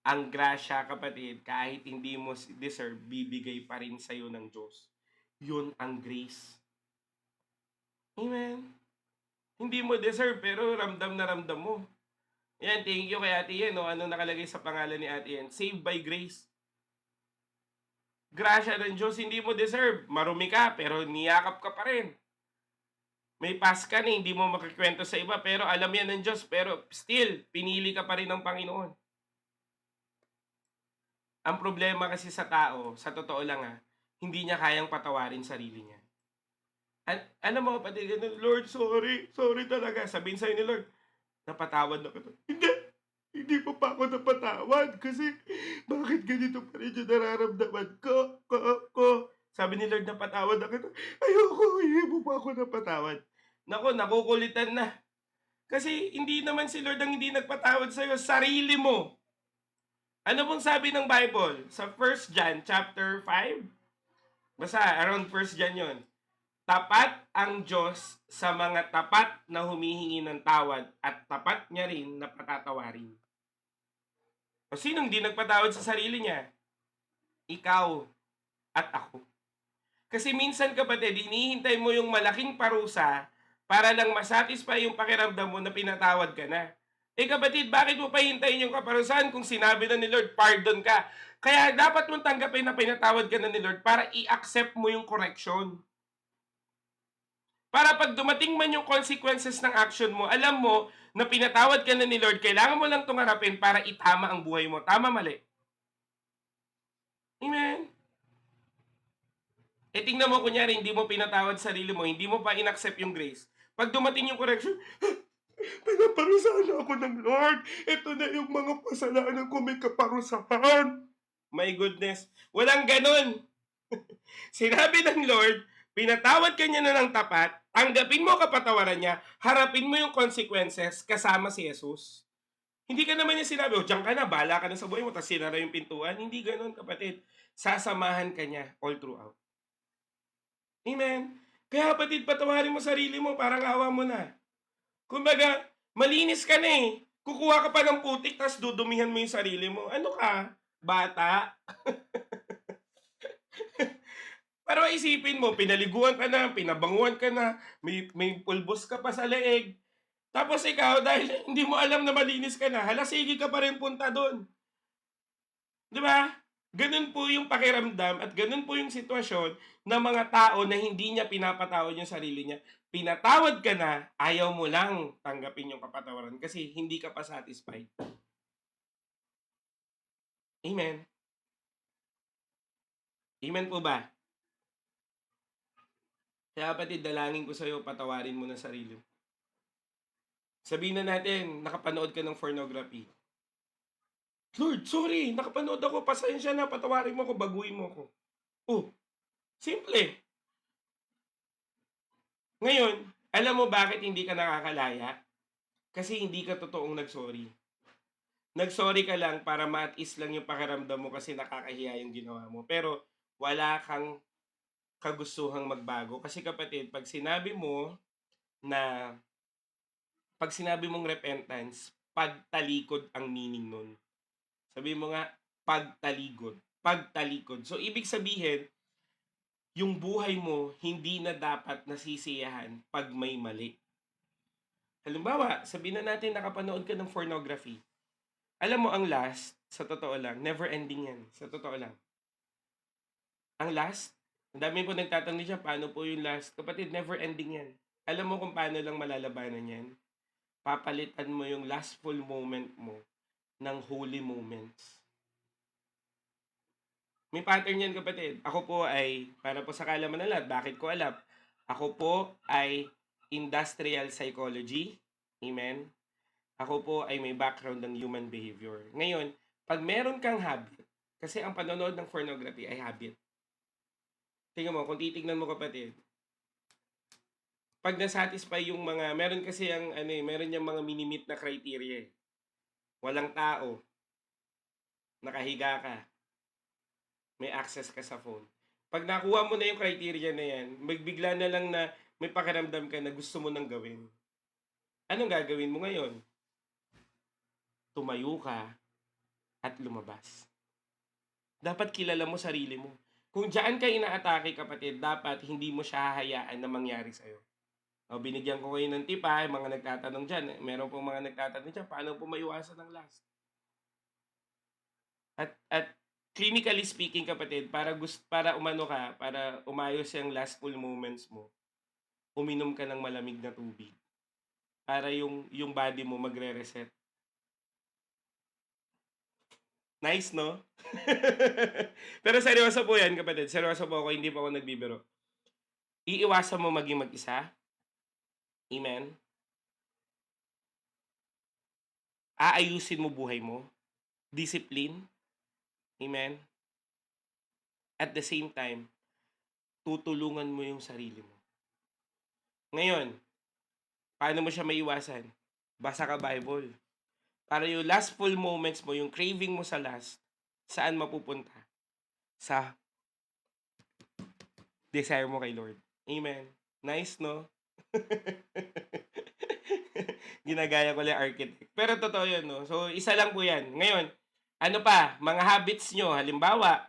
Speaker 1: Ang grasya, kapatid, kahit hindi mo deserve, bibigay pa rin sa'yo ng Diyos. Yun ang grace. Amen. Hindi mo deserve, pero ramdam na ramdam mo. Yan, thank you kay Ate Yen. No? Ano nakalagay sa pangalan ni Ate Yen? Saved by grace. Grasya ng Diyos, hindi mo deserve. Marumi ka, pero niyakap ka pa rin. May pass ka na, hindi mo makikwento sa iba, pero alam yan ng Diyos, pero still, pinili ka pa rin ng Panginoon. Ang problema kasi sa tao, sa totoo lang hindi niya kayang patawarin sarili niya. Alam mo kapatid, Lord, sorry talaga. Sabihin sa'yo ni Lord, napatawad na kita. Hindi pa ako napatawad kasi bakit ganito pa rin yung nararamdaman ko. Sabi ni Lord, napatawad na kita. Ayoko, hindi mo pa ako napatawad. Nako, nakukulitan na. Kasi hindi naman si Lord ang hindi nagpatawad sa'yo, sarili mo. Ano pong sabi ng Bible? Sa 1 John chapter 5? Basta, around 1 John yun. Tapat ang Diyos sa mga tapat na humihingi ng tawad at tapat niya rin na patatawarin. O sinong di nagpatawad sa sarili niya? Ikaw at ako. Kasi minsan kapatid, hinihintay mo yung malaking parusa para lang masatisfy yung pakiramdam mo na pinatawad ka na. Kapatid, bakit mo pa hintayin yung kaparusahan kung sinabi na ni Lord, pardon ka? Kaya dapat mong tanggapin na pinatawad ka na ni Lord para i-accept mo yung correction. Para pag dumating man yung consequences ng action mo, alam mo na pinatawad ka na ni Lord, kailangan mo lang itong harapin para itama ang buhay mo. Tama, mali? Amen? Tingnan mo, kunyari, hindi mo pinatawad sarili mo, hindi mo pa in-accept yung grace. Pag dumating yung correction, pinaparusahan ako ng Lord. Ito na yung mga kasalanan ko, may kaparusahan. My goodness. Walang ganun. Sinabi ng Lord, pinatawad ka niya na ng tapat, tanggapin mo kapatawaran niya, harapin mo yung consequences kasama si Jesus. Hindi ka naman niya sinabi, diyan ka na, bahala ka na sa buhay mo, tapos sinara yung pintuan. Hindi ganun, kapatid. Sasamahan ka niya all throughout. Amen? Kaya kapatid, patawarin mo sarili mo, parang awa mo na. Kumbaga, malinis ka na eh. Kukuha ka pa ng putik, tapos dudumihan mo yung sarili mo. Ano ka? Bata? Pero isipin mo, pinaliguan ka na, pinabanguan ka na, may pulbos ka pa sa leeg. Tapos ikaw, dahil hindi mo alam na malinis ka na, sige ka pa rin punta doon. Di ba? Ganun po yung pakiramdam at ganun po yung sitwasyon ng mga tao na hindi niya pinapatawad yung sarili niya. Pinatawad ka na, ayaw mo lang tanggapin yung kapatawaran kasi hindi ka pa satisfied. Amen? Amen po ba? Kaya kapatid, dalangin ko sa'yo, patawarin mo na sarili mo. Sabihin na natin, nakapanood ka ng pornography. Lord, sorry, nakapanood ako, pasensya na, patawarin mo ako, baguhin mo ako. Oh, simple. Ngayon, alam mo bakit hindi ka nakakalaya? Kasi hindi ka totoong nagsorry. Nagsorry ka lang para matis lang yung pakiramdam mo kasi nakakahiya yung ginawa mo. Pero wala kang kagustuhang magbago. Kasi kapatid, pag sinabi mong repentance, pagtalikod ang meaning nun. Sabi mo nga, pagtalikod. Pagtalikod. So, ibig sabihin, yung buhay mo, hindi na dapat nasisiyahan pag may mali. Halimbawa, sabihin na natin nakapanood ka ng pornography. Alam mo, ang last, sa totoo lang, never ending yan. Sa totoo lang. Ang last, ang dami po nagtatanong siya, paano po yung last? Kapatid, never ending yan. Alam mo kung paano lang malalabanan yan? Papalitan mo yung lastful moment mo ng holy moments. May pattern yan, kapatid. Ako po ay, para po sa kalaman na lahat, bakit ko alam? Ako po ay industrial psychology. Amen? Ako po ay may background ng human behavior. Ngayon, pag meron kang habit, kasi ang panonood ng pornography ay habit. Tingnan mo, kung titignan mo kapatid, pag nasatisfy yung mga, meron kasi ang, meron yung mga minimit na criteria. Walang tao, nakahiga ka, may access ka sa phone. 'Pag nakuha mo na yung criteria na yan, magbigla na lang na may pakiramdam ka na gusto mo ng gawin. Anong gagawin mo ngayon? Tumayo ka at lumabas. Dapat kilala mo sarili mo. Kung diyan ka inaatake kapatid, dapat hindi mo siya hahayaan na mangyari sa'yo. O, binigyan ko kayo ng tip ha, yung mga nagtatanong dyan. Meron pong mga nagtatanong dyan, paano po maiwasan ng last? At clinically speaking kapatid, para umano ka, para umayos yung lastful moments mo, uminom ka ng malamig na tubig. Para yung body mo magre-reset. Nice, no? Pero seryoso po yan, kapatid. Seryoso po ako, hindi po ako nagbibiro. Iiwasan mo maging mag-isa. Amen? Aayusin mo buhay mo. Discipline. Amen? At the same time, tutulungan mo yung sarili mo. Ngayon, paano mo siya maiwasan? Basa ka Bible. Para yung last full moments mo, yung craving mo sa last, saan mapupunta? Sa desire mo kay Lord. Amen. Nice, no? Ginagaya ko lang architect. Pero totoo yun, no? So, isa lang po yan. Ngayon, ano pa? Mga habits nyo. Halimbawa,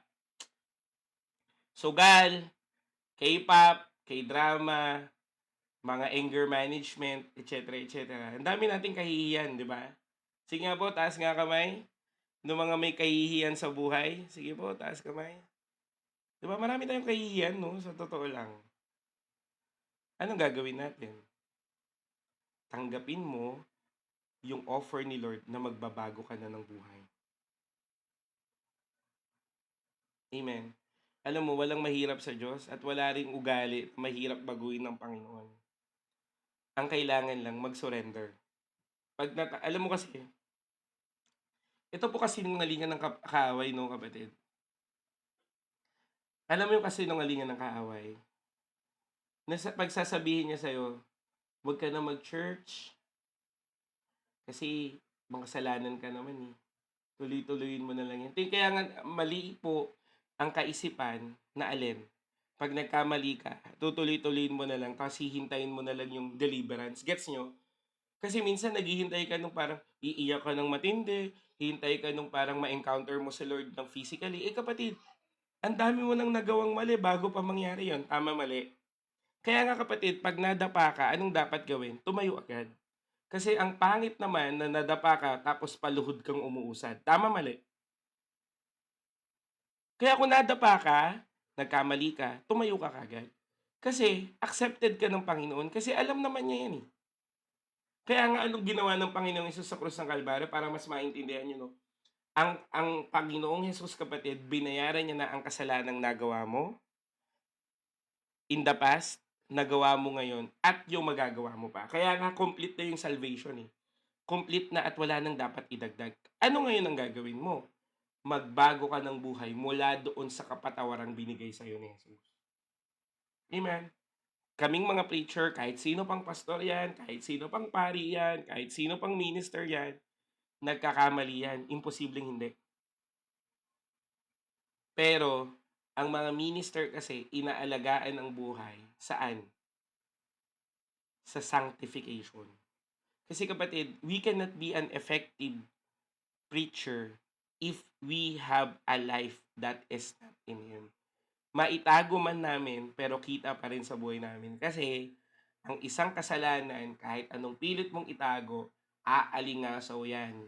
Speaker 1: sugal, K-pop, K-drama, mga anger management, etc. etc. Ang dami nating kahihiyan, di ba? Sige nga po, taas nga kamay. No mga may kahihiyan sa buhay. Sige po, taas kamay. Di ba? Marami tayong kahihiyan, no? Sa totoo lang. Anong gagawin natin? Tanggapin mo yung offer ni Lord na magbabago ka na ng buhay. Amen. Alam mo, walang mahirap sa Diyos at wala ring ugali mahirap baguhin ng Panginoon. Ang kailangan lang mag-surrender. Alam mo kasi, ito po kasi sinungalingan ng kaaway, no, kapatid. Alam mo yung kasinungalingan ng kaaway? Pagsasabihin niya sa'yo, huwag ka na mag-church. Kasi makasalanan ka naman eh. Tuloy-tuloyin mo na lang yan. Kaya nga mali po ang kaisipan na alin. Pag nagkamali ka, tutuloy-tuloyin mo na lang kasi hintayin mo na lang yung deliverance. Gets nyo? Kasi minsan naghihintay ka nung parang iiyak ka ng matindi, hihintay ka nung parang ma-encounter mo si Lord ng physically. Eh kapatid, ang dami mo nang nagawang mali bago pa mangyari yon. Tama, mali. Kaya nga kapatid, pag nadapa ka, anong dapat gawin? Tumayo agad. Kasi ang pangit naman na nadapa ka tapos paluhod kang umuusad. Tama, mali. Kaya kung nadapa ka, nagkamali ka, tumayo ka kagad. Kasi accepted ka ng Panginoon kasi alam naman niya yan eh. Kaya nga anong ginawa ng Panginoong Hesus sa krus ng Kalbaryo para mas maintindihan niyo, no? Ang Panginoong Hesus kapatid, binayaran niya na ang kasalanang nagawa mo in the past, nagawa mo ngayon, at yung magagawa mo pa. Kaya nga complete na yung salvation eh. Complete na at wala nang dapat idagdag. Ano ngayon ang gagawin mo? Magbago ka ng buhay mula doon sa kapatawarang binigay sa iyo ni Jesus. Amen. Kaming mga preacher, kahit sino pang pastor yan, kahit sino pang pari yan, kahit sino pang minister yan, nagkakamali yan. Imposibleng hindi. Pero, ang mga minister kasi, inaalagaan ang buhay. Saan? Sa sanctification. Kasi kapatid, we cannot be an effective preacher if we have a life that is not in Him. Maitago man namin, pero kita pa rin sa buhay namin. Kasi, ang isang kasalanan, kahit anong pilit mong itago, aalingasaw yan.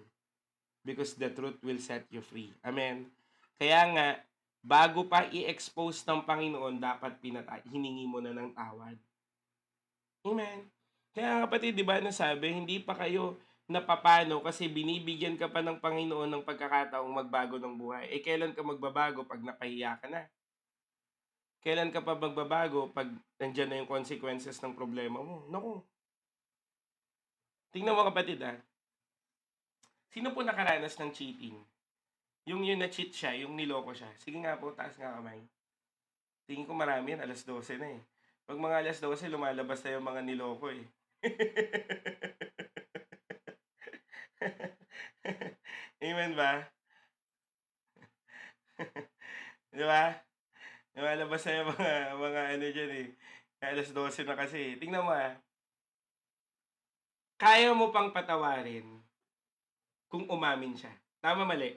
Speaker 1: Because the truth will set you free. Amen? Kaya nga, bago pa i-expose ng Panginoon, dapat hiningi mo na ng tawad. Amen? Kaya kapatid, di ba nasabi, hindi pa kayo napapano kasi binibigyan ka pa ng Panginoon ng pagkakataong magbago ng buhay. Eh, kailan ka magbabago pag napahiya ka na? Kailan ka pa magbabago pag nandiyan na yung consequences ng problema mo? Naku. Tingnan mo kapatid Sino po nakaranas ng cheating? Yung na-cheat siya, yung niloko siya. Sige nga po, taas nga kamay. Tingin ko marami yan, 12:00 na eh. Pag mga 12:00, lumalabas na yung mga niloko eh. Amen ba? Di ba? Lumalabas na yung mga ano diyan, eh, 12:00 na kasi, eh. Tingnan mo, kaya mo pang patawarin kung umamin siya, tama, mali?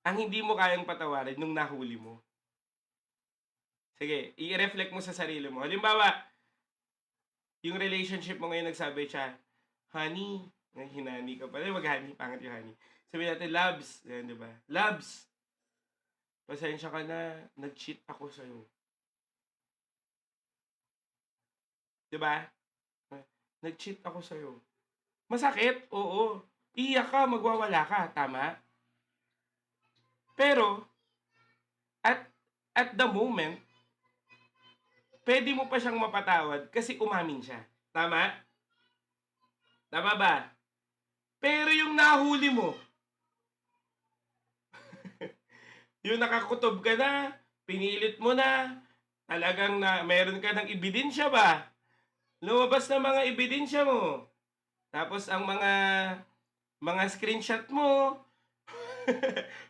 Speaker 1: Ang hindi mo kayang patawarin nung nahuli mo. Sige, i-reflect mo sa sarili mo. Halimbawa, yung relationship mo ngayon nagsabi siya, "Honey," hinani ka pala, mag-honey, pangit yung honey. Sabihin natin, "Loves," yan, 'di ba? "Loves, pasensya ka na, nag-cheat ako sa'yo." 'Di ba? Nag-cheat ako sa'yo. Masakit, oo. Iiyak ka, magwawala ka, tama? Pero, at at the moment, pwede mo pa siyang mapatawad kasi umamin siya. Tama? Tama ba? Pero yung nahuli mo, yung nakakutob ka na, pinilit mo na, talagang na meron ka ng ebidensya ba? Lumabas na mga ebidensya mo. Tapos ang mga screenshot mo,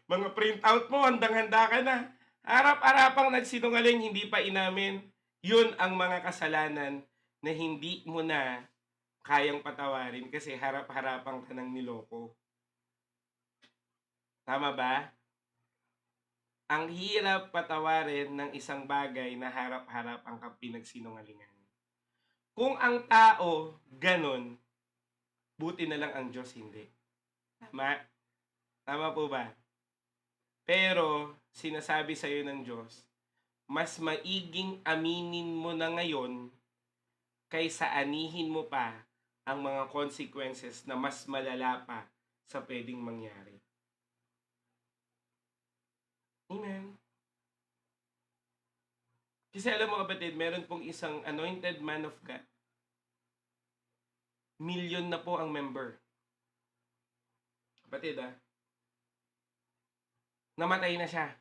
Speaker 1: mga printout mo, handang-handa ka na. Harap-harapang nagsinungaling, hindi pa inamin. Yun ang mga kasalanan na hindi mo na kayang patawarin kasi harap-harapan ka ng niloko. Tama ba? Ang hirap patawarin ng isang bagay na harap-harapan kang pinagsinungalingan. Kung ang tao ganun, buti na lang ang Diyos hindi. Tama? Tama po ba? Pero sinasabi sa iyo ng Diyos, mas maiging aminin mo na ngayon kaysa anihin mo pa ang mga consequences na mas malala pa sa pwedeng mangyari. Amen. Kasi alam mo kapatid, meron pong isang anointed man of God. Milyon na po ang member. Kapatid namatay na siya.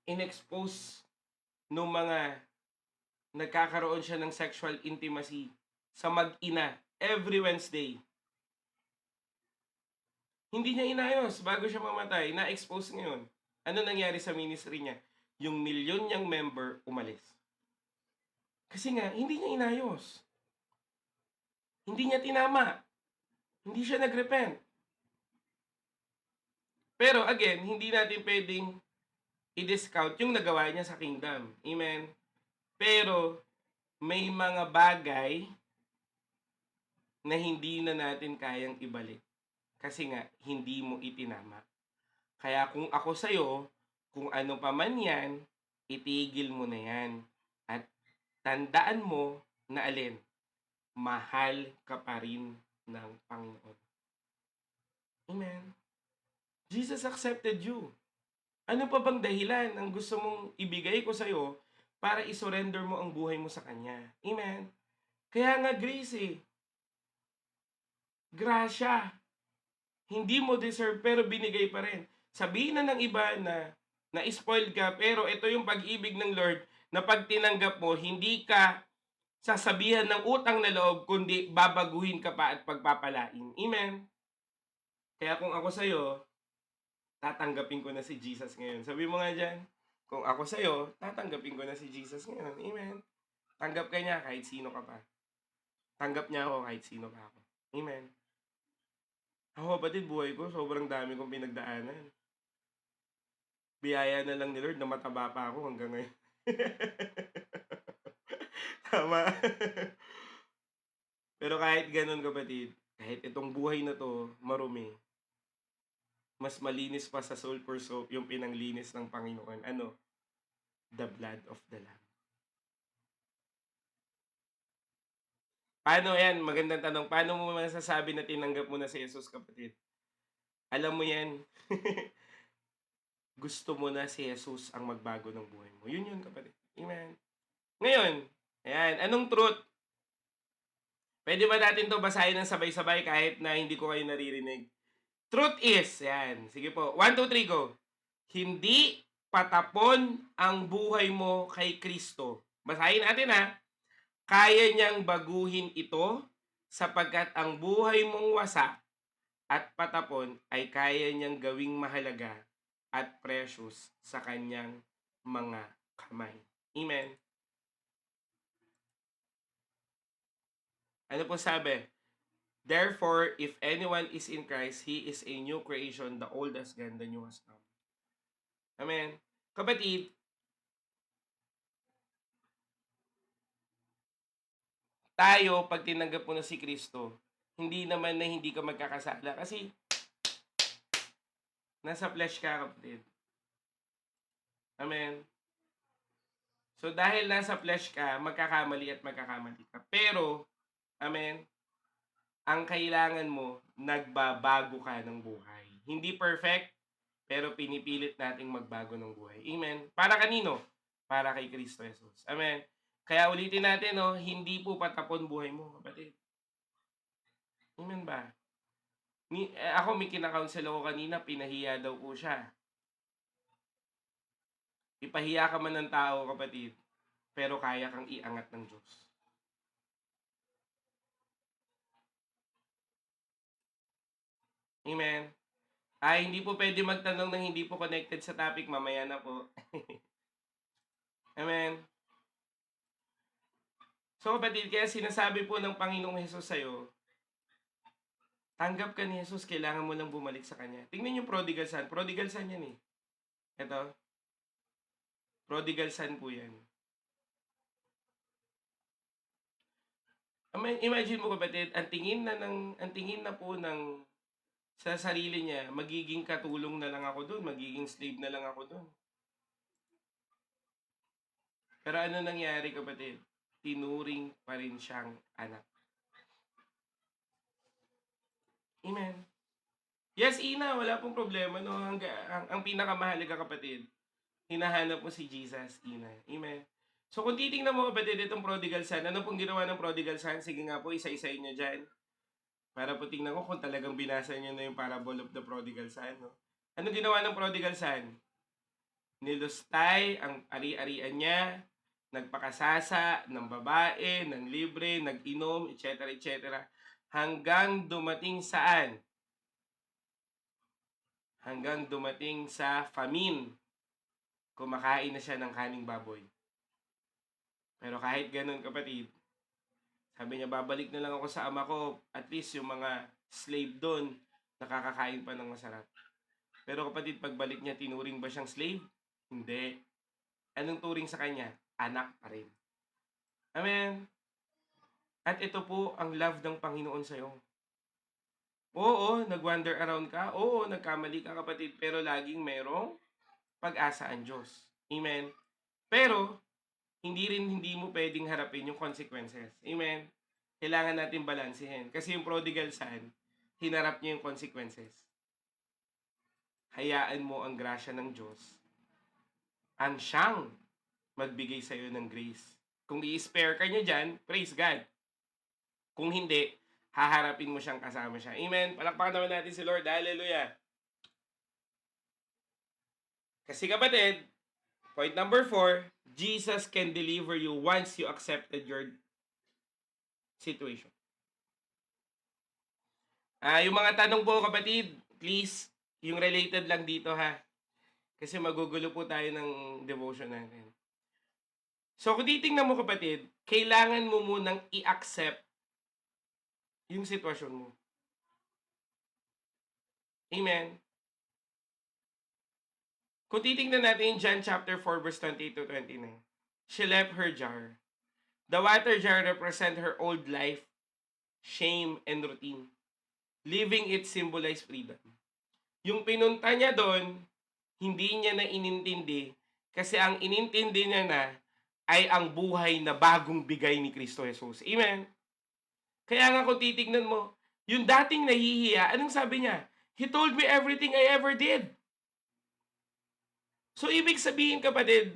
Speaker 1: In-expose nung mga nagkakaroon siya ng sexual intimacy sa mag-ina every Wednesday. Hindi niya inayos bago siya mamatay, na-expose ngayon. Ano nangyari sa ministry niya? Yung milyon niyang member umalis. Kasi nga, hindi niya inayos. Hindi niya tinama. Hindi siya nag-repent. Pero again, hindi natin pwedeng i-discount yung nagawa niya sa kingdom. Amen? Pero, may mga bagay na hindi na natin kayang ibalik. Kasi nga, hindi mo itinama. Kaya kung ako sa'yo, kung ano pa man yan, itigil mo na yan. At tandaan mo na alin, mahal ka pa rin ng Panginoon. Amen. Jesus accepted you. Ano pa bang dahilan ang gusto mong ibigay ko sa'yo para isurrender mo ang buhay mo sa Kanya? Amen. Kaya nga grace Grasya. Hindi mo deserve pero binigay pa rin. Sabihin na ng iba na na-spoiled ka pero ito yung pag-ibig ng Lord na pag tinanggap mo, hindi ka sasabihan ng utang na loob kundi babaguhin ka pa at pagpapalain. Amen. Kaya kung ako sa'yo, tatanggapin ko na si Jesus ngayon. Sabi mo nga dyan, kung ako sa'yo, tatanggapin ko na si Jesus ngayon. Amen. Tanggap ka niya kahit sino ka pa. Tanggap niya ako kahit sino pa ako. Amen. Ako kapatid, buhay ko, sobrang dami kong pinagdaanan. Biyaya na lang ni Lord na mataba pa ako hanggang ngayon. Tama. Pero kahit ganun kapatid, kahit itong buhay na to marumi, mas malinis pa sa sulfur soap yung pinanglinis ng Panginoon. Ano? The blood of the Lamb. Paano yan? Magandang tanong. Paano mo masasabi na tinanggap mo na si Jesus kapatid? Alam mo yan. Gusto mo na si Jesus ang magbago ng buhay mo. Yun kapatid. Amen. Ngayon, ayan, anong truth? Pwede ba natin to basahin ng sabay-sabay kahit na hindi ko kayo naririnig? Truth is, yan, sige po, 1, 2, 3, go. Hindi patapon ang buhay mo kay Kristo. Basahin natin Kaya niyang baguhin ito sapagkat ang buhay mong wasak at patapon ay kaya niyang gawing mahalaga at precious sa kanyang mga kamay. Amen. Ano po sabi? Therefore, if anyone is in Christ, he is a new creation. The old has gone, the new has come. Amen. Kapatid, tayo, pag tinanggap mo na si Kristo, hindi naman na hindi ka magkakasala. Kasi, nasa flesh ka, kapatid. Amen. So, dahil nasa flesh ka, magkakamali at magkakamali ka. Pero, amen, ang kailangan mo, nagbabago ka ng buhay. Hindi perfect, pero pinipilit nating magbago ng buhay. Amen. Para kanino? Para kay Kristo Jesus. Amen. Kaya ulitin natin, no, hindi po patapon buhay mo, kapatid. Amen ba? Ako, may kinakounsel ako kanina, pinahiya daw po siya. Ipahiya ka man ng tao, kapatid, pero kaya kang iangat ng Diyos. Amen. Ay, hindi po pwede magtanong ng hindi po connected sa topic, mamaya na po. Amen. So kapatid, kaya sinasabi po ng Panginoong Hesus sa'yo, tanggap ka ni Jesus, kailangan mo lang bumalik sa Kanya. Tingnan yung prodigal son. Prodigal son yan eh. Ito. Prodigal son po yan. Imagine mo kapatid, ang tingin na po ng sa sarili niya, magiging katulong na lang ako doon, magiging slave na lang ako doon. Pero ano nangyari kapatid? Tinuring pa rin siyang anak. Amen. Yes, Ina, wala pong problema. No? Ang pinakamahalaga kapatid, hinahanap mo si Jesus, Ina. Amen. So kung titingnan mo kapatid itong prodigal son, ano pong ginawa ng prodigal son? Sige nga po, isa-isayin niyo dyan. Para po tingnan ko kung talagang binasa niyo na yung parable of the prodigal son. No? Ano ginawa ng prodigal son? Nilustay ang ari-arian niya, nagpakasasa ng babae, ng libre, nag-inom, etc. etc. Hanggang dumating saan? Hanggang dumating sa famine. Kumakain na siya ng kaning baboy. Pero kahit ganun kapatid, sabi niya, babalik na lang ako sa ama ko. At least yung mga slave doon, nakakakain pa ng masarap. Pero kapatid, pagbalik niya, tinuring ba siyang slave? Hindi. Anong turing sa kanya? Anak pa rin. Amen. At ito po ang love ng Panginoon sa'yo. Oo, nag-wander around ka. Oo, nagkamali ka kapatid. Pero laging merong pag-asa ang Diyos. Amen. Pero, hindi mo pwedeng harapin yung consequences. Amen. Kailangan natin balansehin. Kasi yung prodigal son, hinarap niya yung consequences. Hayaan mo ang grasya ng Diyos. Ang siyang magbigay sa'yo ng grace. Kung i-spare ka niya dyan, praise God. Kung hindi, haharapin mo siyang kasama siya. Amen. Palakpakan naman natin si Lord. Hallelujah. Kasi kapatid, point number 4, Jesus can deliver you once you accepted your situation. Yung mga tanong po kapatid, please, yung related lang dito ha. Kasi magugulo po tayo ng devotion natin. So kung titingnan mo kapatid, kailangan mo munang i-accept yung sitwasyon mo. Amen. Kung titingnan natin John chapter 4 verse 28 to 29. She left her jar. The water jar represent her old life, shame, and routine. Leaving it symbolize freedom. Yung pinunta niya doon, hindi niya na inintindi kasi ang inintindi niya na ay ang buhay na bagong bigay ni Kristo Jesus. Amen? Kaya nga kung titignan mo, yung dating nahihiya, anong sabi niya? He told me everything I ever did. So ibig sabihin kapatid,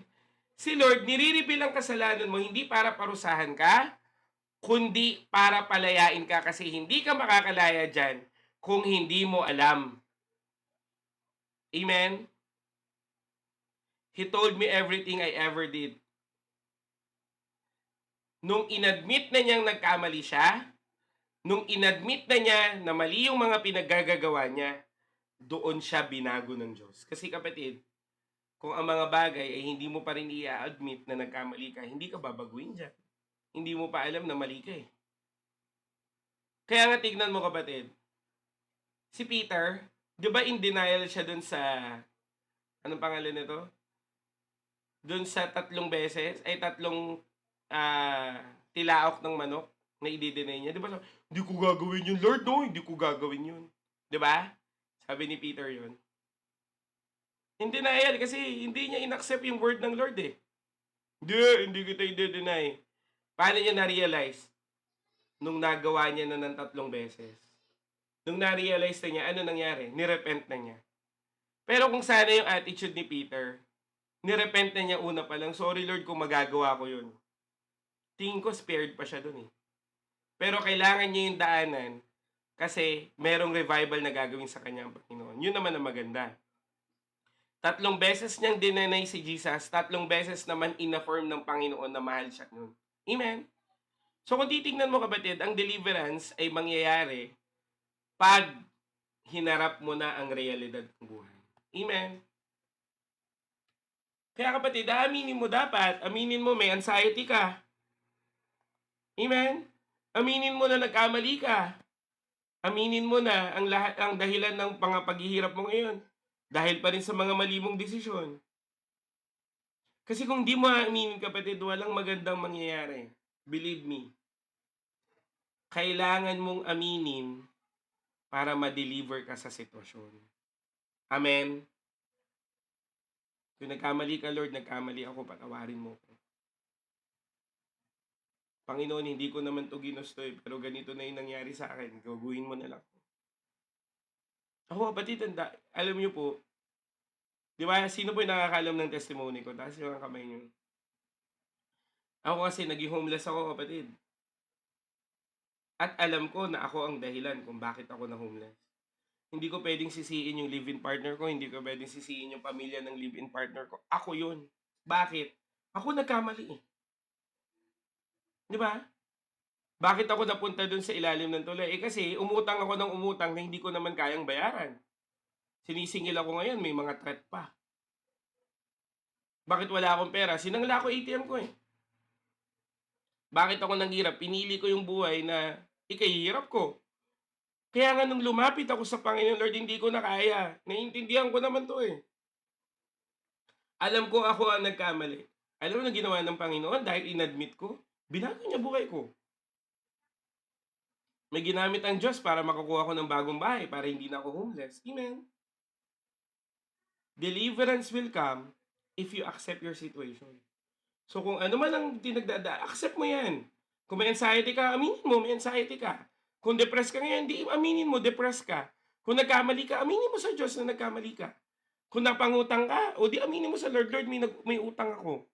Speaker 1: si Lord nire-reveal ang kasalanan mo hindi para parusahan ka, kundi para palayain ka kasi hindi ka makakalaya dyan kung hindi mo alam. Amen? He told me everything I ever did. Nung inadmit na niyang nagkamali siya, nung inadmit na niya na mali yung mga pinaggagawa niya, doon siya binago ng Diyos. Kasi kapatid, kung ang mga bagay ay hindi mo pa rin i-admit na nagkamali ka, hindi ka babaguhin dyan. Hindi mo pa alam na mali ka eh. Kaya nga tignan mo kapatid, si Peter, di ba in denial siya dun sa, anong pangalan nito? Dun sa tatlong tilaok ng manok na i-deny niya. Di ba? Hindi ko gagawin yun, Lord, no? Hindi ko gagawin yun. Di ba? Sabi ni Peter yun. In denial kasi hindi niya inaccept yung word ng Lord eh. Hindi kita i-deny. Paano niya na-realize? Nung nagawa niya na ng 3 beses. Nung na-realize na niya, ano nangyari? Nirepent na niya. Pero kung sana yung attitude ni Peter, nirepent na niya una pa lang, sorry Lord kung magagawa ko yun. Tingin ko spared pa siya dun eh. Pero kailangan niya yung daanan kasi merong revival na gagawin sa kanya ang Panginoon. Yun naman ang maganda. 3 beses niyang dinenay si Jesus, 3 beses naman in-affirm ng Panginoon na mahal siya nun. Amen? So kung titignan mo kapatid, ang deliverance ay mangyayari pag hinarap mo na ang realidad ng buhay. Amen? Kaya kapatid, aminin mo dapat, aminin mo may anxiety ka. Amen? Aminin mo na nagkamali ka. Aminin mo na ang dahilan ng paghihirap mo ngayon. Dahil pa rin sa mga mali mong desisyon. Kasi kung di mo aaminin kapatid, walang magandang mangyayari. Believe me. Kailangan mong aminin para ma-deliver ka sa sitwasyon. Amen? Kung nagkamali ka, Lord, nagkamali ako, patawarin mo ko. Panginoon, hindi ko naman to ginusto pero ganito na yung nangyari sa akin. Gawin mo na lang. Ako kapatid, alam niyo po, di ba, sino po yung nakakalam ng testimony ko? Taas yung kamay niyo. Ako kasi naging homeless ako kapatid. At alam ko na ako ang dahilan kung bakit ako na homeless. Hindi ko pwedeng sisiin yung live-in partner ko, hindi ko pwedeng sisiin yung pamilya ng live-in partner ko. Ako yun. Bakit? Ako nagkamali eh. Di ba? Bakit ako napunta dun sa ilalim ng tulay? Kasi umutang ako ng umutang na hindi ko naman kayang bayaran. Sinisingil ako ngayon, may mga threat pa. Bakit wala akong pera? Sinangla ko ATM ko eh. Bakit ako nanghirap? Pinili ko yung buhay na ikahihirap ko. Kaya nga nung lumapit ako sa Panginoon, Lord, hindi ko na kaya. Naiintindihan ko naman to eh. Alam ko ako ang nagkamali. Alam mo na ginawa ng Panginoon dahil inadmit ko, binago niya buhay ko. May ginamit ang Diyos para makakuha ko ng bagong bahay para hindi na ako homeless. Amen. Deliverance will come if you accept your situation. So kung ano man ang accept mo yan. Kung may anxiety ka, aminin mo, may anxiety ka. Kung depressed ka ngayon, di aminin mo, depressed ka. Kung nagkamali ka, aminin mo sa Diyos na nagkamali ka. Kung napangutang ka, o di aminin mo sa Lord, Lord, may utang ako.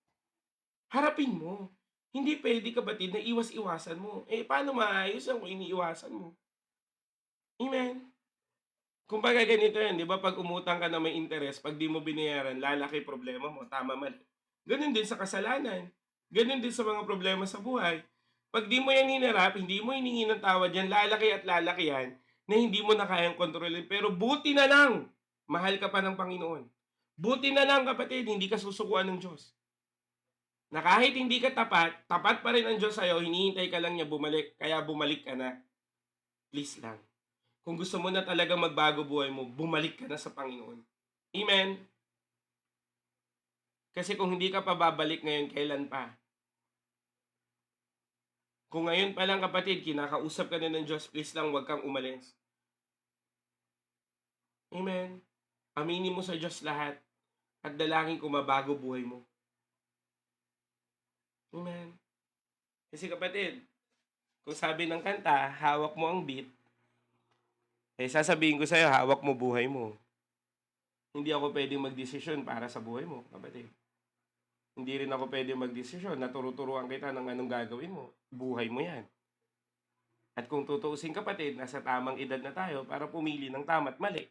Speaker 1: Harapin mo. Hindi pwede kapatid na iwas-iwasan mo. Paano maayos ang kung iniiwasan mo? Amen. Kung baga ganito yan, di ba? Pag umutang ka na may interest, pag di mo binayaran, lalaki problema mo, tama mali. Ganun din sa kasalanan. Ganun din sa mga problema sa buhay. Pag di mo yan hinarap, hindi mo hiningi ng tawad yan, lalaki at lalaki yan, na hindi mo na kayang kontrolin. Pero buti na lang, mahal ka pa ng Panginoon. Buti na lang kapatid, hindi ka susukuan ng Diyos. Na kahit hindi ka tapat, tapat pa rin ang Diyos sa'yo, hinihintay ka lang niya bumalik, kaya bumalik ka na. Please lang. Kung gusto mo na talaga magbago buhay mo, bumalik ka na sa Panginoon. Amen? Kasi kung hindi ka pa babalik ngayon, kailan pa? Kung ngayon pa lang kapatid, kinakausap ka na ng Diyos, please lang huwag kang umalis. Amen? Aminin mo sa Diyos lahat at dalangin ko mabago buhay mo. Amen? Kasi kapatid, kung sabi ng kanta, hawak mo ang beat, sasabihin ko sa'yo, hawak mo buhay mo. Hindi ako pwedeng magdesisyon para sa buhay mo, kapatid. Hindi rin ako pwedeng magdesisyon na turuturuan kita ng anong gagawin mo. Buhay mo yan. At kung tutuusin kapatid, nasa tamang edad na tayo para pumili ng tama at mali.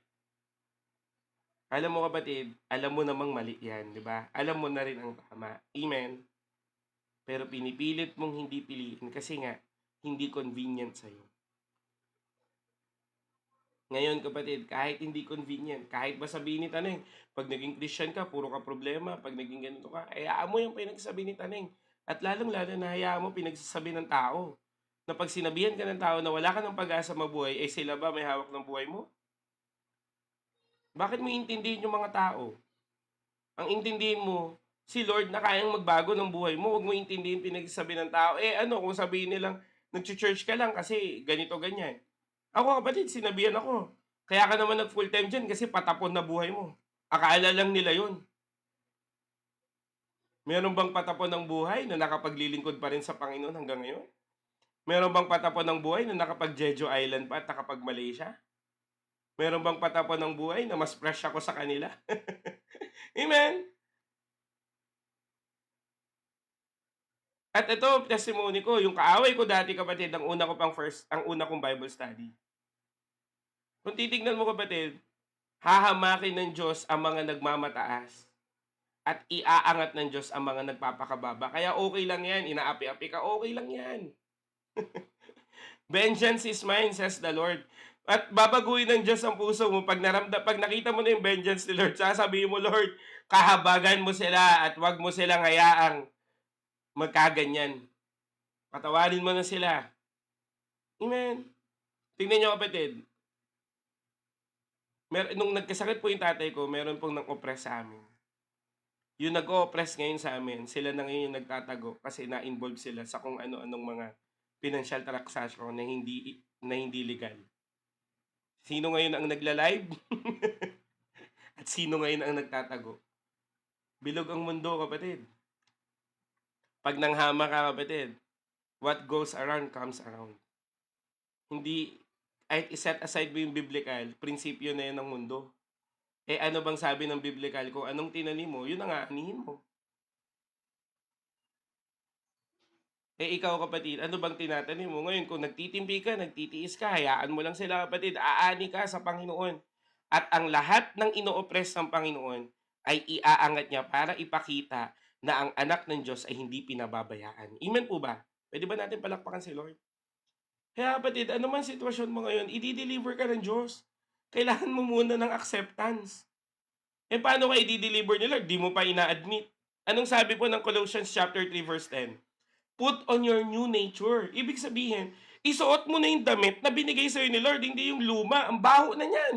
Speaker 1: Alam mo kapatid, alam mo namang mali yan, di ba? Alam mo na rin ang tama. Amen? Pero pinipilit mong hindi piliin kasi nga, hindi convenient sa'yo. Ngayon kapatid, kahit hindi convenient, kahit ba sabihin ni Taneng, pag naging Christian ka, puro ka problema, pag naging ganito ka, hayaan mo yung pinagsasabi ni Taneng. At lalong-lalo na hayaan mo pinagsasabi ng tao. Na pag sinabihan ka ng tao na wala ka ng pag-asa mabuhay, eh sila ba may hawak ng buhay mo? Bakit mo intindihin yung mga tao? Ang intindihin mo, si Lord na kayang magbago ng buhay mo. Huwag mo intindihin pinagsasabi ng tao. Eh ano, kung sabihin nilang, nag-church ka lang kasi ganito, ganyan. Ako kapatid, sinabihan ako. Kaya ka naman nag full time dyan kasi patapon na buhay mo. Akala lang nila yun. Meron bang patapon ng buhay na nakapaglilingkod pa rin sa Panginoon hanggang ngayon? Meron bang patapon ng buhay na nakapag Jeju Island pa at nakapag Malaysia? Meron bang patapon ng buhay na mas fresh ako sa kanila? Amen? At ito, testimony ko, yung kaaway ko dati kapatid, ang una kong Bible study. Kung titignan mo kapatid, hahamakin ng Diyos ang mga nagmamataas at iaangat ng Diyos ang mga nagpapakababa. Kaya okay lang yan, inaapi-api ka, okay lang yan. Vengeance is mine, says the Lord. At babaguhin ng Diyos ang puso mo pag nakita mo na yung vengeance ni Lord, sasabihin mo, Lord, kahabagan mo sila at wag mo silang hayaang magkaganyan. Patawarin mo na sila. Amen. Tingnan nyo kapatid, nung nagkasakit po yung tatay ko, meron pong nang-oppress sa amin. Yung nag-o-oppress ngayon sa amin, sila na ngayon yung nagtatago kasi na-involve sila sa kung ano-anong mga financial transaction na hindi legal. Sino ngayon ang nagla-live? At sino ngayon ang nagtatago? Bilog ang mundo, kapatid. Pag nanghama ka, kapatid, what goes around comes around. Hindi, kahit iset aside mo yung biblical, prinsipyo na yan ng mundo. Eh ano bang sabi ng biblical? Kung anong tinanim mo, yun ang aanihin mo. Eh ikaw kapatid, ano bang tinatanim mo? Ngayon kung nagtitimpi ka, nagtitiis ka, hayaan mo lang sila kapatid, aani ka sa Panginoon. At ang lahat ng ino-oppress ng Panginoon ay iaangat niya para ipakita na ang anak ng Diyos ay hindi pinababayaan. Amen po ba? Pwede ba natin palakpakan si Lord? Kaya kapatid, ano man sitwasyon mo ngayon, i-deliver ka ng Diyos. Kailangan mo muna ng acceptance. Eh paano ka i-deliver ni Lord? Di mo pa ina-admit. Anong sabi po ng Colossians chapter 3 verse 10? Put on your new nature. Ibig sabihin, isuot mo na yung damit na binigay sa'yo ni Lord, hindi yung luma. Ang baho na niyan.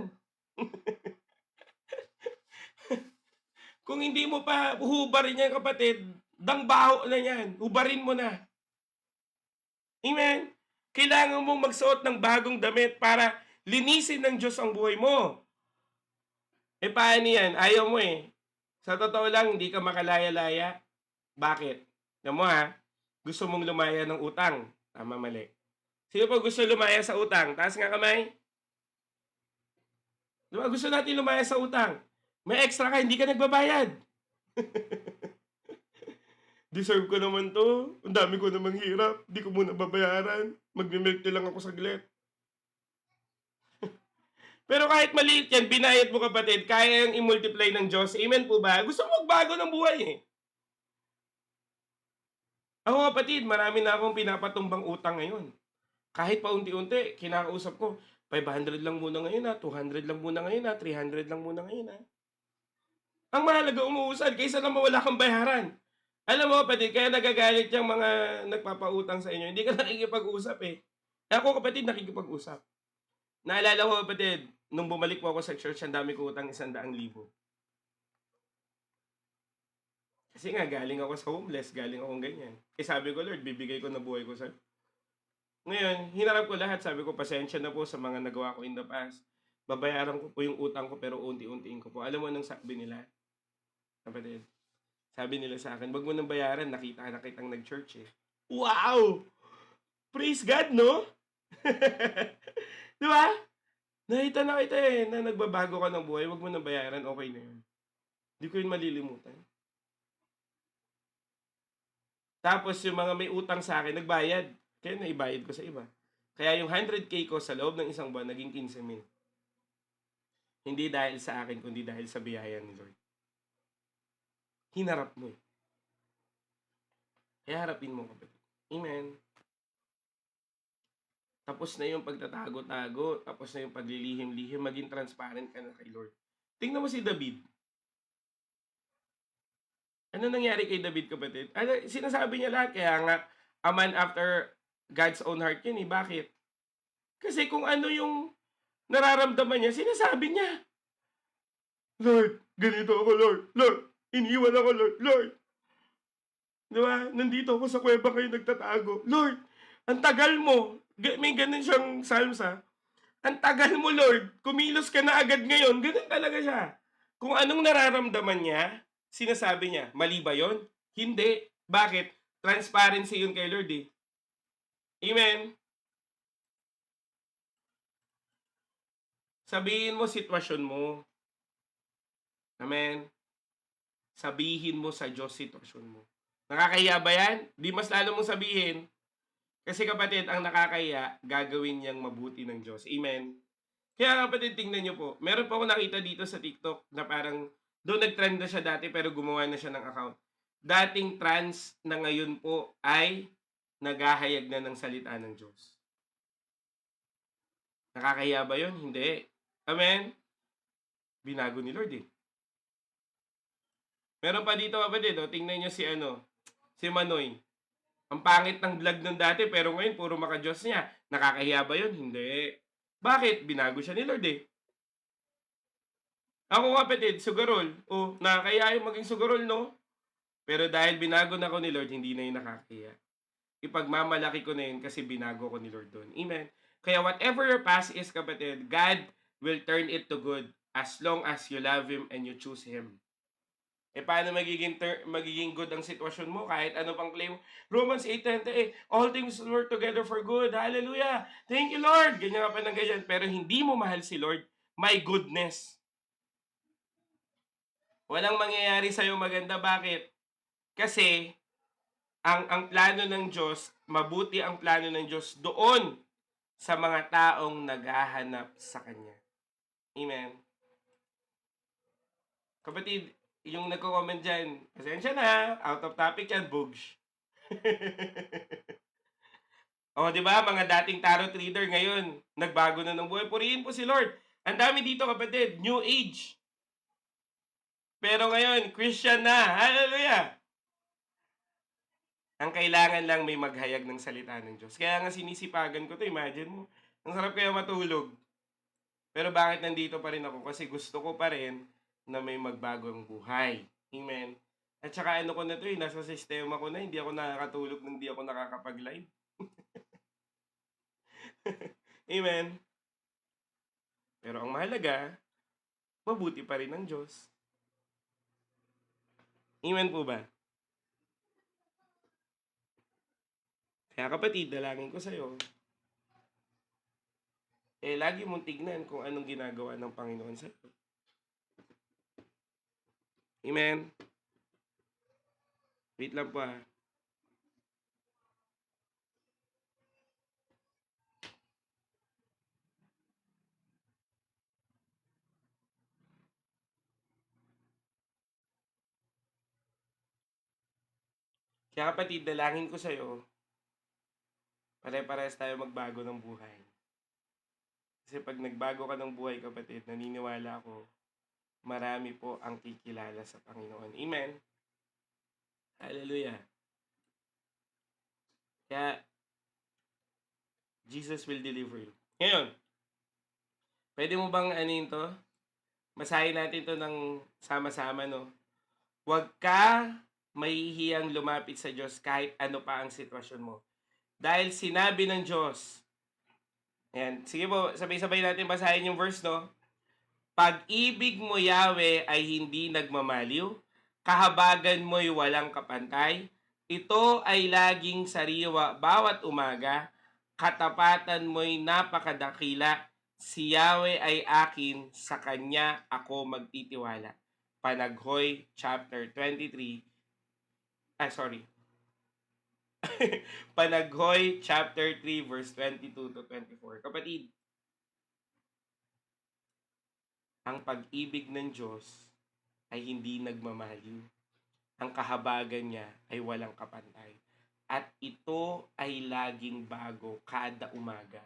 Speaker 1: Kung hindi mo pa hubarin yan kapatid, dang baho na yan. Hubarin mo na. Amen? Kailangan mong magsuot ng bagong damit para linisin ng Diyos ang buhay mo. Eh paano yan? Ayaw mo eh. Sa totoo lang, hindi ka makalaya-laya. Bakit? Alam mo ha, gusto mong lumaya ng utang. Tama, mali. Sino pa gusto lumaya sa utang? Taas nga kamay. Diba? Gusto natin lumaya sa utang. May extra ka, hindi ka nagbabayad. Deserve ko naman to. Ang dami ko namang hirap. Hindi ko muna babayaran. Magme-milk tea lang ako saglit. Pero kahit maliit yan, binayad mo kapatid, kaya yung i-multiply ng Diyos. Amen po ba? Gusto mo magbago ng buhay eh. Ako kapatid, marami na akong pinapatumbang utang ngayon. Kahit paunti-unti, kinakausap ko, 500 lang muna ngayon ha, 200 lang muna ngayon ha, 300 lang muna ngayon ha. Ang mahalaga umuusad kaysa naman wala kang bayaran. Alam mo kapatid, kaya nagagalit yung mga nagpapautang sa inyo, hindi ka nakikipag-usap eh. Ako kapatid, nakikipag-usap. Naalala ko kapatid, nung bumalik po ako sa church, ang dami ko utang 100,000. Kasi nga, galing ako sa homeless, galing akong ganyan. Eh sabi ko, Lord, bibigay ko na buhay ko sa'yo. Ngayon, hinarap ko lahat. Sabi ko, pasensya na po sa mga nagawa ko in the past. Babayaran ko po yung utang ko pero unti-untiin ko po. Alam mo nang sabi nila, kapatid? Sabi nila sa akin, wag mo nang bayaran, nakita na kitang nag-church eh. Wow! Praise God, no? Di ba? Nakita na kita eh, na nagbabago ka ng buhay, wag mo nang bayaran, okay na yun. Hindi ko yun malilimutan. Tapos yung mga may utang sa akin, nagbayad. Kaya naibayad ko sa iba. Kaya yung 100K ko sa loob ng isang buwan, naging 15,000. Hindi dahil sa akin, kundi dahil sa biyaya ni Lord. Hinarap mo eh. Kaya harapin mo kapatid. Amen. Tapos na yung pagtatago-tago, tapos na yung paglilihim-lihim, maging transparent ka na kay Lord. Tingnan mo si David. Ano nangyari kay David, kapatid? Ano, sinasabi niya lahat, kaya nga, a man after God's own heart yun eh. Bakit? Kasi kung ano yung nararamdaman niya, sinasabi niya. Lord, ganito ako, Lord. Lord, iniwan ako, Lord. Lord, di ba? Nandito ako sa kuweba kayo nagtatago. Lord, ang tagal mo. May ganun siyang psalms ha. Ang tagal mo, Lord. Kumilos ka na agad ngayon. Ganun talaga siya. Kung anong nararamdaman niya, sinasabi niya. Mali ba yun? Hindi. Bakit? Transparency yun kay Lord eh. Amen? Sabihin mo sitwasyon mo. Amen? Sabihin mo sa Diyos sitwasyon mo. Nakakahiya ba yan? Di mas lalo mong sabihin. Kasi kapatid, ang nakakahiya, gagawin niyang mabuti ng Diyos. Amen? Kaya kapatid, tingnan niyo po. Meron po ako nakita dito sa TikTok na parang doon nag-trend na siya dati pero gumawa na siya ng account. Dating trans na ngayon po ay naghahayag na ng salita ng Diyos. Nakakahiya ba yun? Hindi. Amen? Binago ni Lord eh. Meron pa dito kapatid, tingnan niyo si Manoy. Ang pangit ng vlog nung dati pero ngayon puro maka-Diyos niya. Nakakahiya ba yun? Hindi. Bakit? Binago siya ni Lord eh. Ako kapatid, sugarol. Nakakahiya yung maging sugarol, no? Pero dahil binago na ko ni Lord, hindi na yun nakakahiya. Ipagmamalaki ko na yun kasi binago ko ni Lord doon. Amen? Kaya whatever your past is, kapatid, God will turn it to good as long as you love Him and you choose Him. Paano magiging good ang sitwasyon mo kahit ano pang claim? Romans 8:28, all things work together for good. Hallelujah! Thank you, Lord! Ganyan ka pa ng ganyan. Pero hindi mo mahal si Lord, my goodness. Walang mangyayari sa'yo maganda. Bakit? Kasi, ang plano ng Diyos, mabuti ang plano ng Diyos doon sa mga taong naghahanap sa Kanya. Amen. Kapatid, yung nagko-comment dyan, pasensya na, out of topic yan, bugs. Di ba? Mga dating tarot reader ngayon, nagbago na ng buhay. Purihin po si Lord. Ang dami dito, kapatid, New Age. Pero ngayon, Christian na. Hallelujah! Ang kailangan lang may maghayag ng salita ng Diyos. Kaya nga sinisipagan ko to, imagine mo. Ang sarap kaya matulog. Pero bakit nandito pa rin ako? Kasi gusto ko pa rin na may magbagong buhay. Amen. At saka ano ko na to nasa sistema ko na, hindi ako nakakatulog nang hindi ako nakakapag-live. Amen. Pero ang mahalaga, mabuti pa rin ang Diyos. Amen po ba? Kaya kapatid, dalangin ko sa'yo, lagi mong tignan kung anong ginagawa ng Panginoon sa'yo. Amen. Wait lang po Kaya kapatid, dalangin ko sa'yo, pare-parehas tayo magbago ng buhay. Kasi pag nagbago ka ng buhay, kapatid, naniniwala ako, marami po ang kikilala sa Panginoon. Amen. Hallelujah. Kaya, Jesus will deliver you. Ngayon, pwede mo bang to? Masahin natin to ng sama-sama, no? Huwag ka mahihiyang lumapit sa Diyos kahit ano pa ang sitwasyon mo. Dahil sinabi ng Diyos, ayan, sige po, sabay-sabay natin basahin yung verse, no? Pag-ibig mo, Yahweh, ay hindi nagmamaliw, kahabagan mo'y walang kapantay, ito ay laging sariwa bawat umaga, katapatan mo'y napakadakila, si Yahweh ay akin, sa Kanya ako magtitiwala. Panaghoy, chapter 23, Panaghoy, chapter 3, verse 22 to 24. Kapatid, ang pag-ibig ng Diyos ay hindi nagmamaliw. Ang kahabagan niya ay walang kapantay. At ito ay laging bago kada umaga.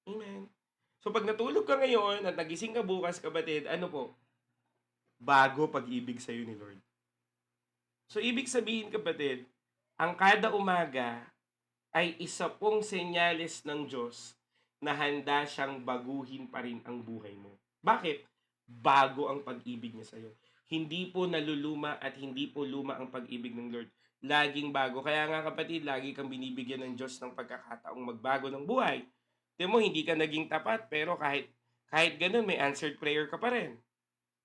Speaker 1: Amen. So pag natulog ka ngayon at nagising ka bukas, kapatid, ano po? Bago pag-ibig sa'yo ni Lord. So ibig sabihin, kapatid, ang kada umaga ay isa pong senyales ng Diyos na handa siyang baguhin pa rin ang buhay mo. Bakit? Bago ang pag-ibig niya sa'yo. Hindi po naluluma at hindi po luma ang pag-ibig ng Lord. Laging bago. Kaya nga, kapatid, lagi kang binibigyan ng Diyos ng pagkakataong magbago ng buhay. Tingnan mo, hindi ka naging tapat, pero kahit ganun, may answered prayer ka pa rin.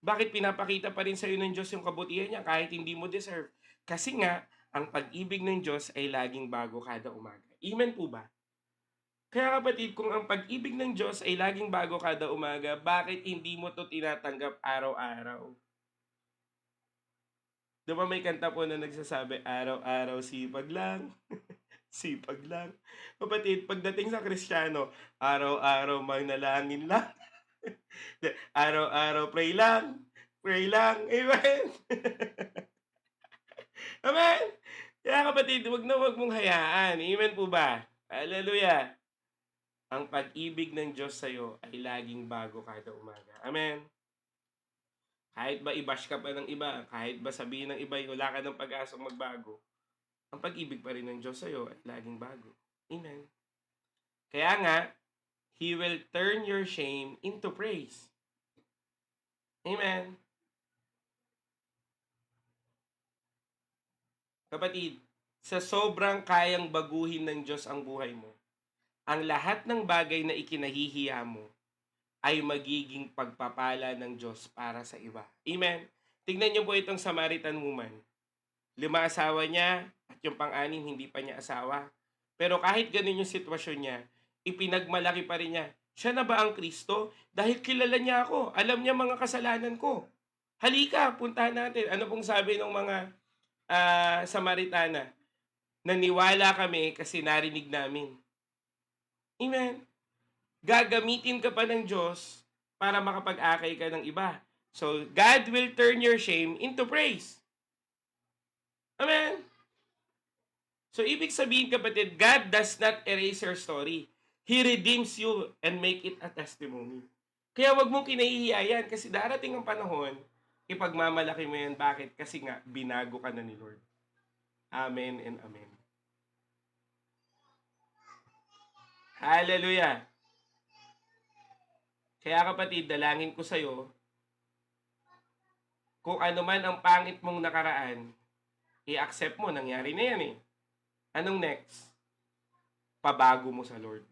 Speaker 1: Bakit pinapakita pa rin sa'yo ng Diyos yung kabutihan niya kahit hindi mo deserve? Kasi nga, ang pag-ibig ng Diyos ay laging bago kada umaga. Amen po ba? Kaya kapatid, kung ang pag-ibig ng Diyos ay laging bago kada umaga, bakit hindi mo to tinatanggap araw-araw? Di ba may kanta po na nagsasabi, araw-araw sipag lang, sipag lang. Kapatid, pagdating sa Kristiyano, araw-araw manalangin lang. Araw-araw pray lang, pray lang. Amen. Amen. Kaya kapatid, wag mong hayaan. Amen po ba? Hallelujah. Ang pag-ibig ng Diyos sa'yo ay laging bago kada umaga. Amen. Kahit ba i-bash ka pa ng iba, kahit ba sabihin ng iba, wala ka ng pag-asang magbago, ang pag-ibig pa rin ng Diyos sa'yo ay laging bago. Amen. Kaya nga, He will turn your shame into praise. Amen. Kapatid, sa sobrang kayang baguhin ng Diyos ang buhay mo, ang lahat ng bagay na ikinahihiya mo ay magiging pagpapala ng Diyos para sa iba. Amen. Tingnan niyo po itong Samaritan woman. 5 asawa niya at yung pang-anim hindi pa niya asawa. Pero kahit ganun yung sitwasyon niya, ipinagmalaki pa rin niya. Siya na ba ang Kristo? Dahil kilala niya ako. Alam niya mga kasalanan ko. Halika, puntahan natin. Ano pong sabi ng mga Samaritana? Naniwala kami kasi narinig namin. Amen. Gagamitin ka pa ng Diyos para makapag-akay ka ng iba. So, God will turn your shame into praise. Amen. So, ibig sabihin, kapatid, God does not erase your story. He redeems you and make it a testimony. Kaya wag mong kinahihiya yan kasi darating ang panahon, ipagmamalaki mo yan. Bakit? Kasi nga, binago ka na ni Lord. Amen and amen. Hallelujah. Kaya kapatid, dalangin ko sa'yo, kung ano man ang pangit mong nakaraan, i-accept mo, nangyari na yan eh. Anong next? Pabago mo sa Lord.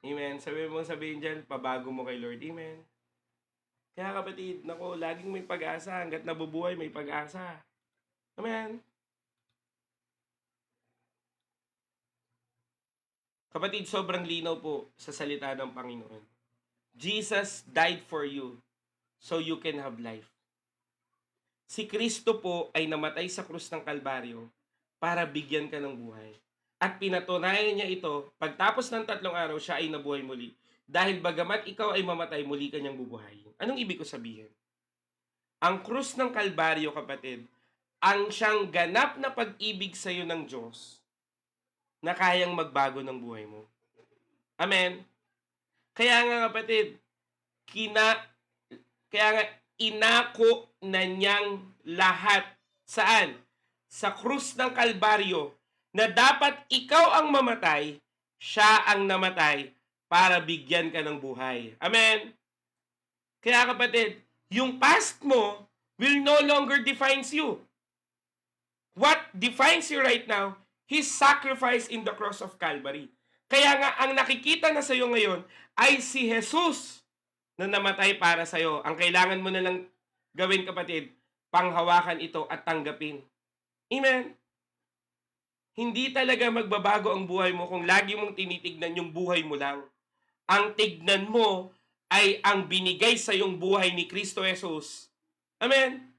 Speaker 1: Amen. Sabihin dyan, pabago mo kay Lord. Amen. Kaya kapatid, nako, laging may pag-asa. Hanggat nabubuhay, may pag-asa. Amen. Kapatid, sobrang linaw po sa salita ng Panginoon. Jesus died for you so you can have life. Si Kristo po ay namatay sa krus ng Kalbaryo para bigyan ka ng buhay. At pinatunayan niya ito, pagtapos ng 3 araw, siya ay nabuhay muli. Dahil bagamat ikaw ay mamatay, muli ka niyang bubuhayin. Anong ibig ko sabihin? Ang krus ng Kalbaryo, kapatid, ang siyang ganap na pag-ibig sa iyo ng Diyos na kayang magbago ng buhay mo. Amen? Kaya nga kapatid, kaya nga inako na niyang lahat. Saan? Sa krus ng Kalbaryo, na dapat ikaw ang mamatay, siya ang namatay para bigyan ka ng buhay. Amen? Kaya kapatid, yung past mo will no longer defines you. What defines you right now? His sacrifice in the cross of Calvary. Kaya nga, ang nakikita na sa iyo ngayon ay si Jesus na namatay para sa iyo. Ang kailangan mo na lang gawin, kapatid, panghawakan ito at tanggapin. Amen? Hindi talaga magbabago ang buhay mo kung lagi mong tinitignan yung buhay mo lang. Ang tignan mo ay ang binigay sa iyong buhay ni Kristo Jesus. Amen?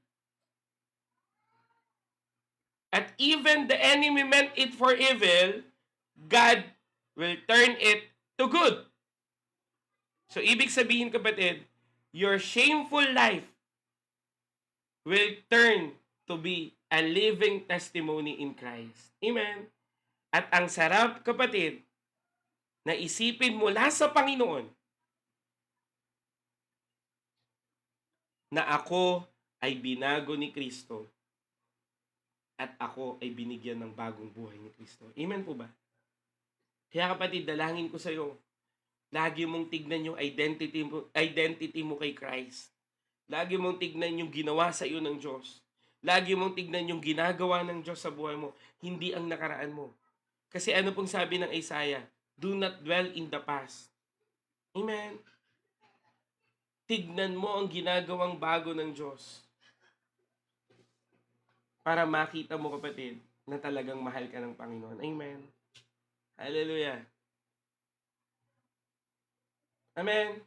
Speaker 1: At even the enemy meant it for evil, God will turn it to good. So, ibig sabihin, kapatid, your shameful life will turn to be a living testimony in Christ. Amen? At ang sarap, kapatid, na isipin mula sa Panginoon na ako ay binago ni Kristo at ako ay binigyan ng bagong buhay ni Kristo. Amen po ba? Kaya kapatid, dalangin ko sa iyo, lagi mong tignan yung identity mo kay Christ. Lagi mong tignan yung ginawa sa iyo ng Diyos. Lagi mong tignan yung ginagawa ng Diyos sa buhay mo, hindi ang nakaraan mo. Kasi ano pong sabi ng Isaiah? Do not dwell in the past. Amen. Tignan mo ang ginagawang bago ng Diyos para makita mo, kapatid, na talagang mahal ka ng Panginoon. Amen. Hallelujah. Amen.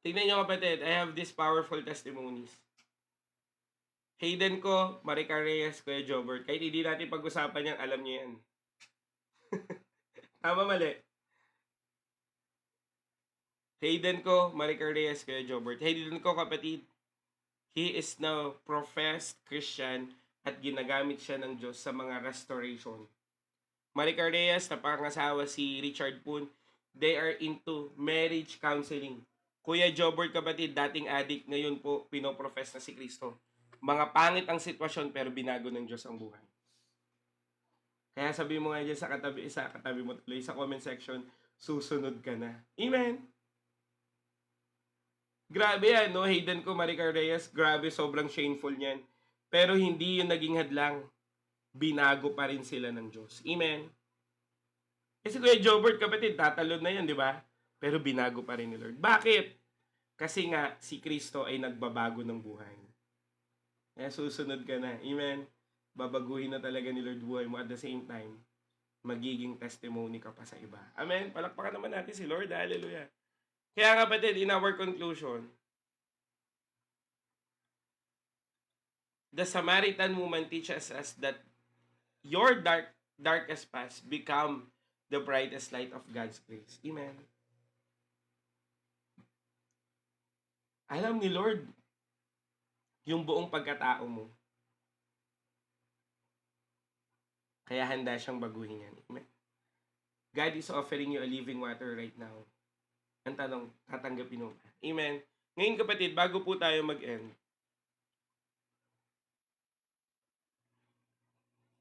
Speaker 1: Tignan nyo, kapatid, I have these powerful testimonies. Hayden ko, Maricar Reyes, Kuya Jobert. Kahit hindi natin pag-usapan yan, alam nyo yan. Tama, mali. Hayden ko, Maricar Reyes, Kuya Jobert. Hayden ko, kapatid, he is now professed Christian at ginagamit siya ng Diyos sa mga restoration. Maricar Reyes, na pangasawa si Richard Poon, they are into marriage counseling. Kuya Jobert, kapatid, dating addict, ngayon po pinoprofess na si Kristo. Mga pangit ang sitwasyon pero binago ng Diyos ang buhay. Kaya sabi mo nga dyan sa katabi mo tuloy, sa comment section, susunod ka na. Amen! Grabe yan, no? Hayden ko, Maricar Reyes, grabe, sobrang shameful niyan. Pero hindi yun naging hadlang. Binago pa rin sila ng Diyos. Amen? Kasi Kuya Jobert, kapatid, tatalon na yan, di ba? Pero binago pa rin ni Lord. Bakit? Kasi nga, si Kristo ay nagbabago ng buhay. Kaya susunod ka na. Amen? Babaguhin na talaga ni Lord buhay mo at the same time, magiging testimony ka pa sa iba. Amen? Palakpakan naman natin si Lord. Hallelujah. Kaya kapatid, in our conclusion, the Samaritan woman teaches us that your darkest past become the brightest light of God's grace. Amen? Alam ni Lord yung buong pagkatao mo. Kaya handa siyang baguhin yan. Amen? God is offering you a living water right now. Ang tanong, tatanggapin mo ba? Amen? Ngayon kapatid, bago po tayo mag-end,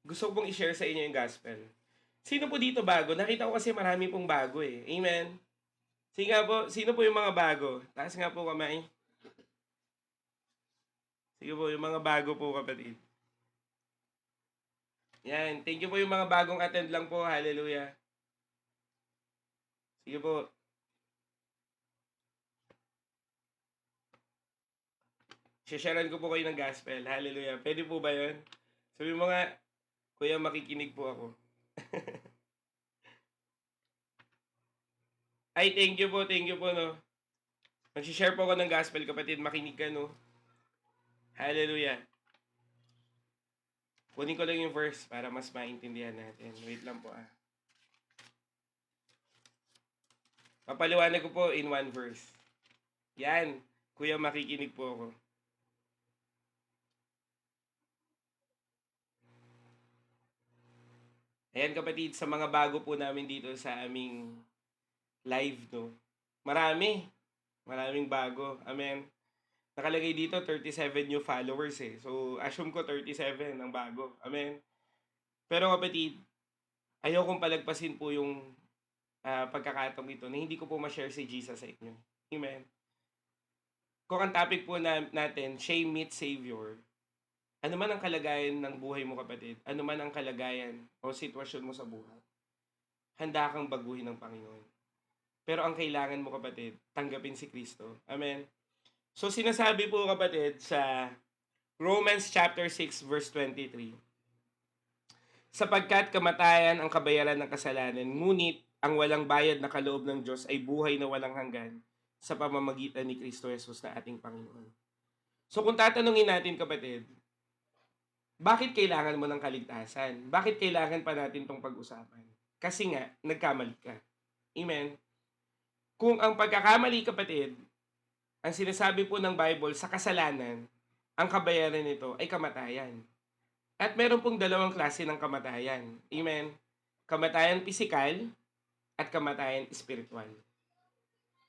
Speaker 1: gusto ko pong i-share sa inyo yung gospel. Sino po dito bago? Nakita ko kasi marami pong bago eh. Amen? Sige nga po, sino po yung mga bago? Taas nga po kamay. Sige po, yung mga bago po kapatid. Yan, thank you po yung mga bagong attend lang po. Hallelujah. Sige po. Shasharean ko po kayo ng gospel. Hallelujah. Pwede po ba yun? Sabi mo nga, kuya, makikinig po ako. Ay, thank you po, no. Mag-share po ako ng gospel, kapatid. Makinig ka, no. Hallelujah. Kunin ko lang yung verse para mas maintindihan natin. Wait lang po Papaliwanag ko po in one verse. Yan. Kuya, makikinig po ako. Ayan kapatid, sa mga bago po namin dito sa aming live, no. Maraming bago. Amen. Nakalagay dito 37 new followers eh. So, assume ko 37 ang bago. Amen. Pero kapatid, ayaw kong palagpasin po yung pagkakataong ito na hindi ko po ma-share si Jesus sa inyo. Amen. Kung ang topic po natin, shame meets Savior, ano man ang kalagayan ng buhay mo kapatid, ano man ang kalagayan o sitwasyon mo sa buhay, handa kang baguhin ng Panginoon. Pero ang kailangan mo kapatid, tanggapin si Kristo. Amen. So sinasabi po kapatid sa Romans chapter 6 verse 23, sapagkat kamatayan ang kabayaran ng kasalanan, ngunit ang walang bayad na kaloob ng Diyos ay buhay na walang hanggan sa pamamagitan ni Kristo Jesus na ating Panginoon. So kung tatanungin natin kapatid, bakit kailangan mo ng kaligtasan? Bakit kailangan pa natin itong pag-usapan? Kasi nga, nagkamali ka. Amen? Kung ang pagkakamali kapatid, ang sinasabi po ng Bible sa kasalanan, ang kabayaran nito ay kamatayan. At meron pong dalawang klase ng kamatayan. Amen? Kamatayan pisikal at kamatayan espiritual.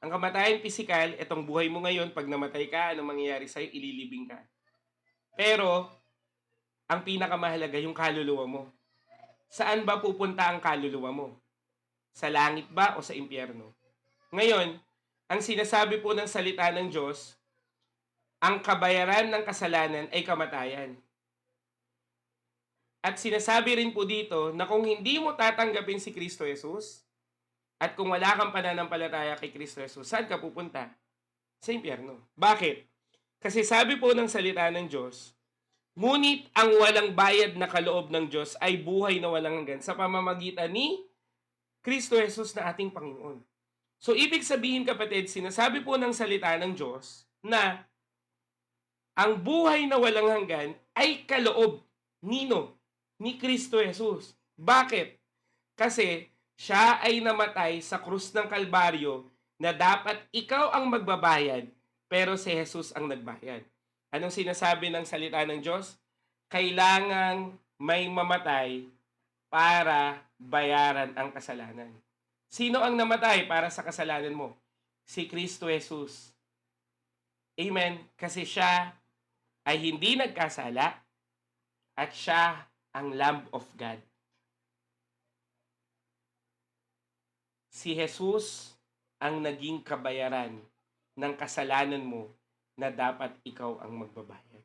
Speaker 1: Ang kamatayan pisikal, itong buhay mo ngayon, pag namatay ka, anong mangyayari sa'yo? Ililibing ka. Pero, ang pinakamahalaga, yung kaluluwa mo. Saan ba pupunta ang kaluluwa mo? Sa langit ba o sa impyerno? Ngayon, ang sinasabi po ng salita ng Diyos, ang kabayaran ng kasalanan ay kamatayan. At sinasabi rin po dito na kung hindi mo tatanggapin si Kristo Jesus, at kung wala kang pananampalataya kay Kristo Jesus, saan ka pupunta? Sa impyerno. Bakit? Kasi sabi po ng salita ng Diyos, ngunit ang walang bayad na kaloob ng Diyos ay buhay na walang hanggan sa pamamagitan ni Kristo Jesus na ating Panginoon. So, ibig sabihin kapatid, sinasabi po ng salita ng Diyos na ang buhay na walang hanggan ay kaloob nino? Ni Kristo Jesus. Bakit? Kasi siya ay namatay sa krus ng Kalbaryo na dapat ikaw ang magbabayad, pero si Jesus ang nagbayad. Anong sinasabi ng salita ng Diyos? Kailangang may mamatay para bayaran ang kasalanan. Sino ang namatay para sa kasalanan mo? Si Kristo Jesus. Amen? Kasi siya ay hindi nagkasala at siya ang Lamb of God. Si Jesus ang naging kabayaran ng kasalanan mo na dapat ikaw ang magbabayad.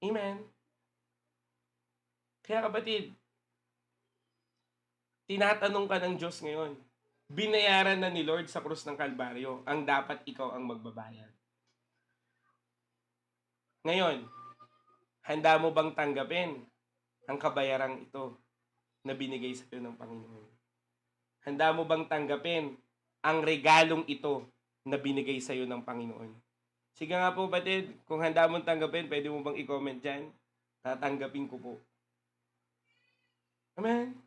Speaker 1: Amen? Kaya kapatid, tinatanong ka ng Diyos ngayon, binayaran na ni Lord sa krus ng Kalbaryo, ang dapat ikaw ang magbabayad. Ngayon, handa mo bang tanggapin ang kabayarang ito na binigay sa iyo ng Panginoon? Handa mo bang tanggapin ang regalong ito na binigay sa iyo ng Panginoon? Sige nga po batid, kung handa mong tanggapin, pwede mo bang i-comment dyan? Tatanggapin ko po. Amen?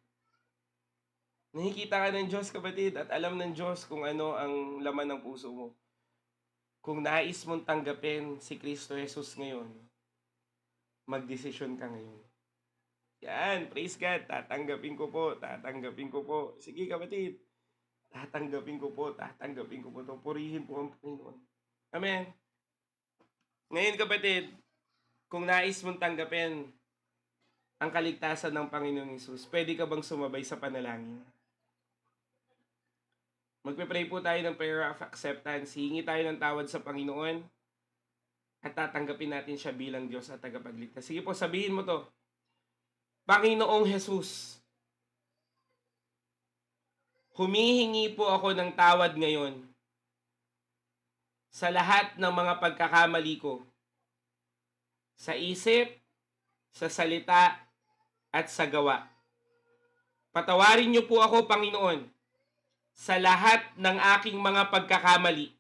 Speaker 1: Nakikita ka ng Diyos kapatid at alam ng Diyos kung ano ang laman ng puso mo. Kung nais mong tanggapin si Kristo Jesus ngayon, magdesisyon ka ngayon. Yan, praise God, tatanggapin ko po, tatanggapin ko po. Sige kapatid, tatanggapin ko po, tatanggapin ko po. Purihin po ang Panginoon. Amen. Ngayon kapatid, kung nais mong tanggapin ang kaligtasan ng Panginoong Hesus, pwede ka bang sumabay sa panalangin? Magpe-pray po tayo ng prayer of acceptance. Hihingi tayo ng tawad sa Panginoon at tatanggapin natin siya bilang Diyos at tagapagligtas. Sige po, sabihin mo to. Panginoong Hesus, humihingi po ako ng tawad ngayon sa lahat ng mga pagkakamali ko, sa isip, sa salita, at sa gawa. Patawarin niyo po ako, Panginoon, sa lahat ng aking mga pagkakamali,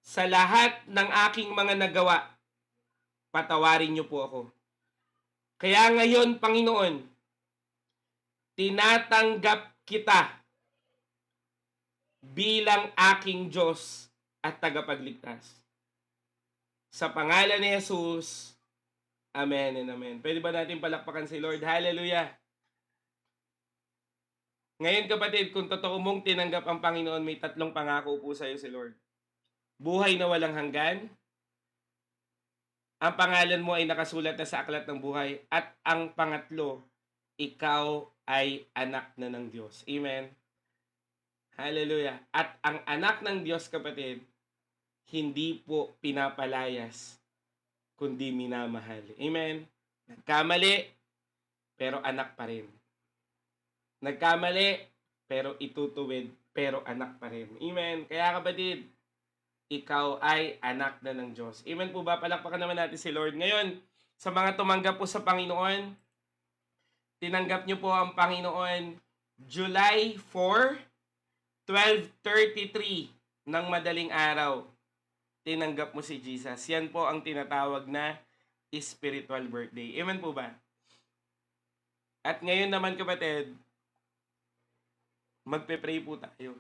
Speaker 1: sa lahat ng aking mga nagawa. Patawarin niyo po ako. Kaya ngayon, Panginoon, tinatanggap kita bilang aking Diyos at tagapagligtas. Sa pangalan ni Jesus, amen and amen. Pwede ba natin palakpakan si Lord? Hallelujah! Ngayon kapatid, kung totoo mong tinanggap ang Panginoon, may tatlong pangako po sa iyo si Lord. Buhay na walang hanggan, ang pangalan mo ay nakasulat na sa aklat ng buhay, at ang pangatlo, ikaw ay anak na ng Diyos. Amen? Hallelujah! At ang anak ng Diyos kapatid, hindi po pinapalayas, kundi minamahal. Amen? Nagkamali, pero anak pa rin. Nagkamali, pero itutuwid, pero anak pa rin. Amen? Kaya kapatid, ikaw ay anak na ng Diyos. Amen po ba? Palakpakan naman natin si Lord. Ngayon, sa mga tumanggap po sa Panginoon, tinanggap niyo po ang Panginoon July 4, 12:33 ng madaling araw. Tinanggap mo si Jesus. Yan po ang tinatawag na spiritual birthday. Amen po ba? At ngayon naman kapatid, magpe-pray po tayo.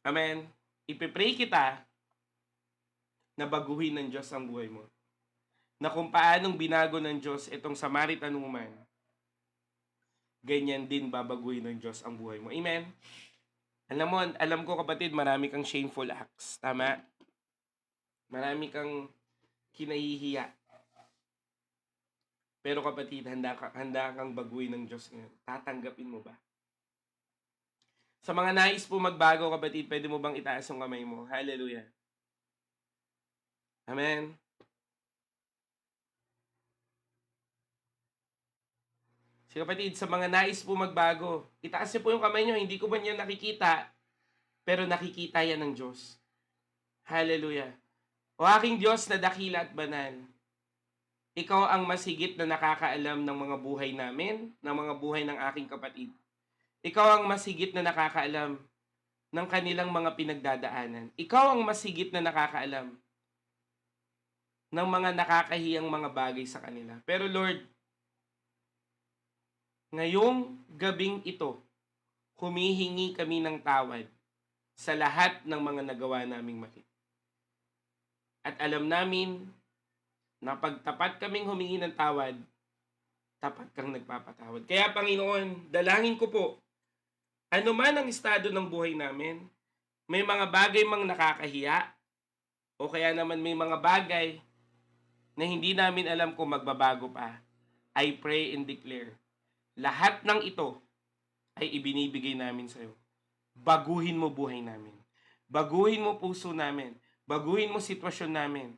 Speaker 1: Amen? Ipe-pray kita na baguhin ng Diyos ang buhay mo. na kung paanong binago ng Diyos itong Samaritan woman, ganyan din babaguhin ng Diyos ang buhay mo. Amen? Alam ko kapatid, marami kang shameful acts. Tama? Marami kang kinahihiya. Pero kapatid, handa kang baguhin ng Diyos ngayon. Tatanggapin mo ba? Sa mga nais po magbago, kapatid, pwede mo bang itaas ang kamay mo? Hallelujah. Amen. Si kapatid, sa mga nais po magbago, itaas niyo po yung kamay niyo. Hindi ko ba niya nakikita, pero nakikita yan ng Diyos. Hallelujah. O aking Diyos na dakila at banal, ikaw ang mas higit na nakakaalam ng mga buhay namin, ng mga buhay ng aking kapatid. Ikaw ang mas higit na nakakaalam ng kanilang mga pinagdadaanan. Ikaw ang mas higit na nakakaalam ng mga nakakahiyang mga bagay sa kanila. Pero Lord, ngayong gabing ito, humihingi kami ng tawad sa lahat ng mga nagawa naming mali. At alam namin na pagtapat kaming humingi ng tawad, tapat kang nagpapatawad. Kaya Panginoon, dalangin ko po, ano man ang estado ng buhay namin, may mga bagay mang nakakahiya, o kaya naman may mga bagay na hindi namin alam kung magbabago pa, I pray and declare, lahat ng ito ay ibinibigay namin sa iyo. Baguhin mo buhay namin. Baguhin mo puso namin. Baguhin mo sitwasyon namin.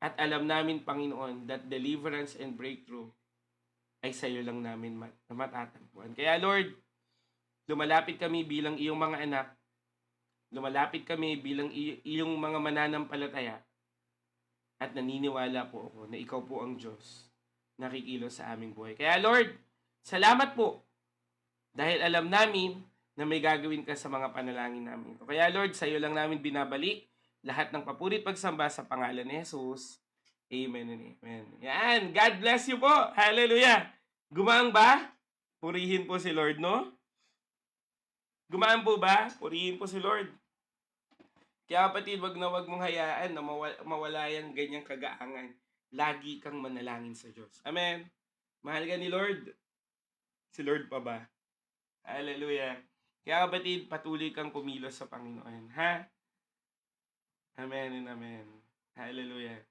Speaker 1: At alam namin, Panginoon, that deliverance and breakthrough ay sa iyo lang namin matatagpuan. Kaya Lord, lumalapit kami bilang iyong mga anak. Lumalapit kami bilang iyong mga mananampalataya. At naniniwala po ako na ikaw po ang Diyos na kikilos sa aming buhay. Kaya Lord, salamat po. Dahil alam namin na may gagawin ka sa mga panalangin namin. Kaya Lord, sa iyo lang namin binabalik lahat ng papuri at pagsamba sa pangalan ni Jesus. Amen and amen. Yan. God bless you po. Hallelujah. Gumaan ba? Purihin po si Lord, no? Gumaan po ba? Purihin po si Lord. Kaya kapatid, wag mong hayaan na mawala yung ganyang kagaangan. Lagi kang manalangin sa Diyos. Amen. Mahal ka ni Lord. Si Lord pa ba? Hallelujah. Kaya kapatid, patuloy kang kumilos sa Panginoon. Ha? Amen and amen. Hallelujah.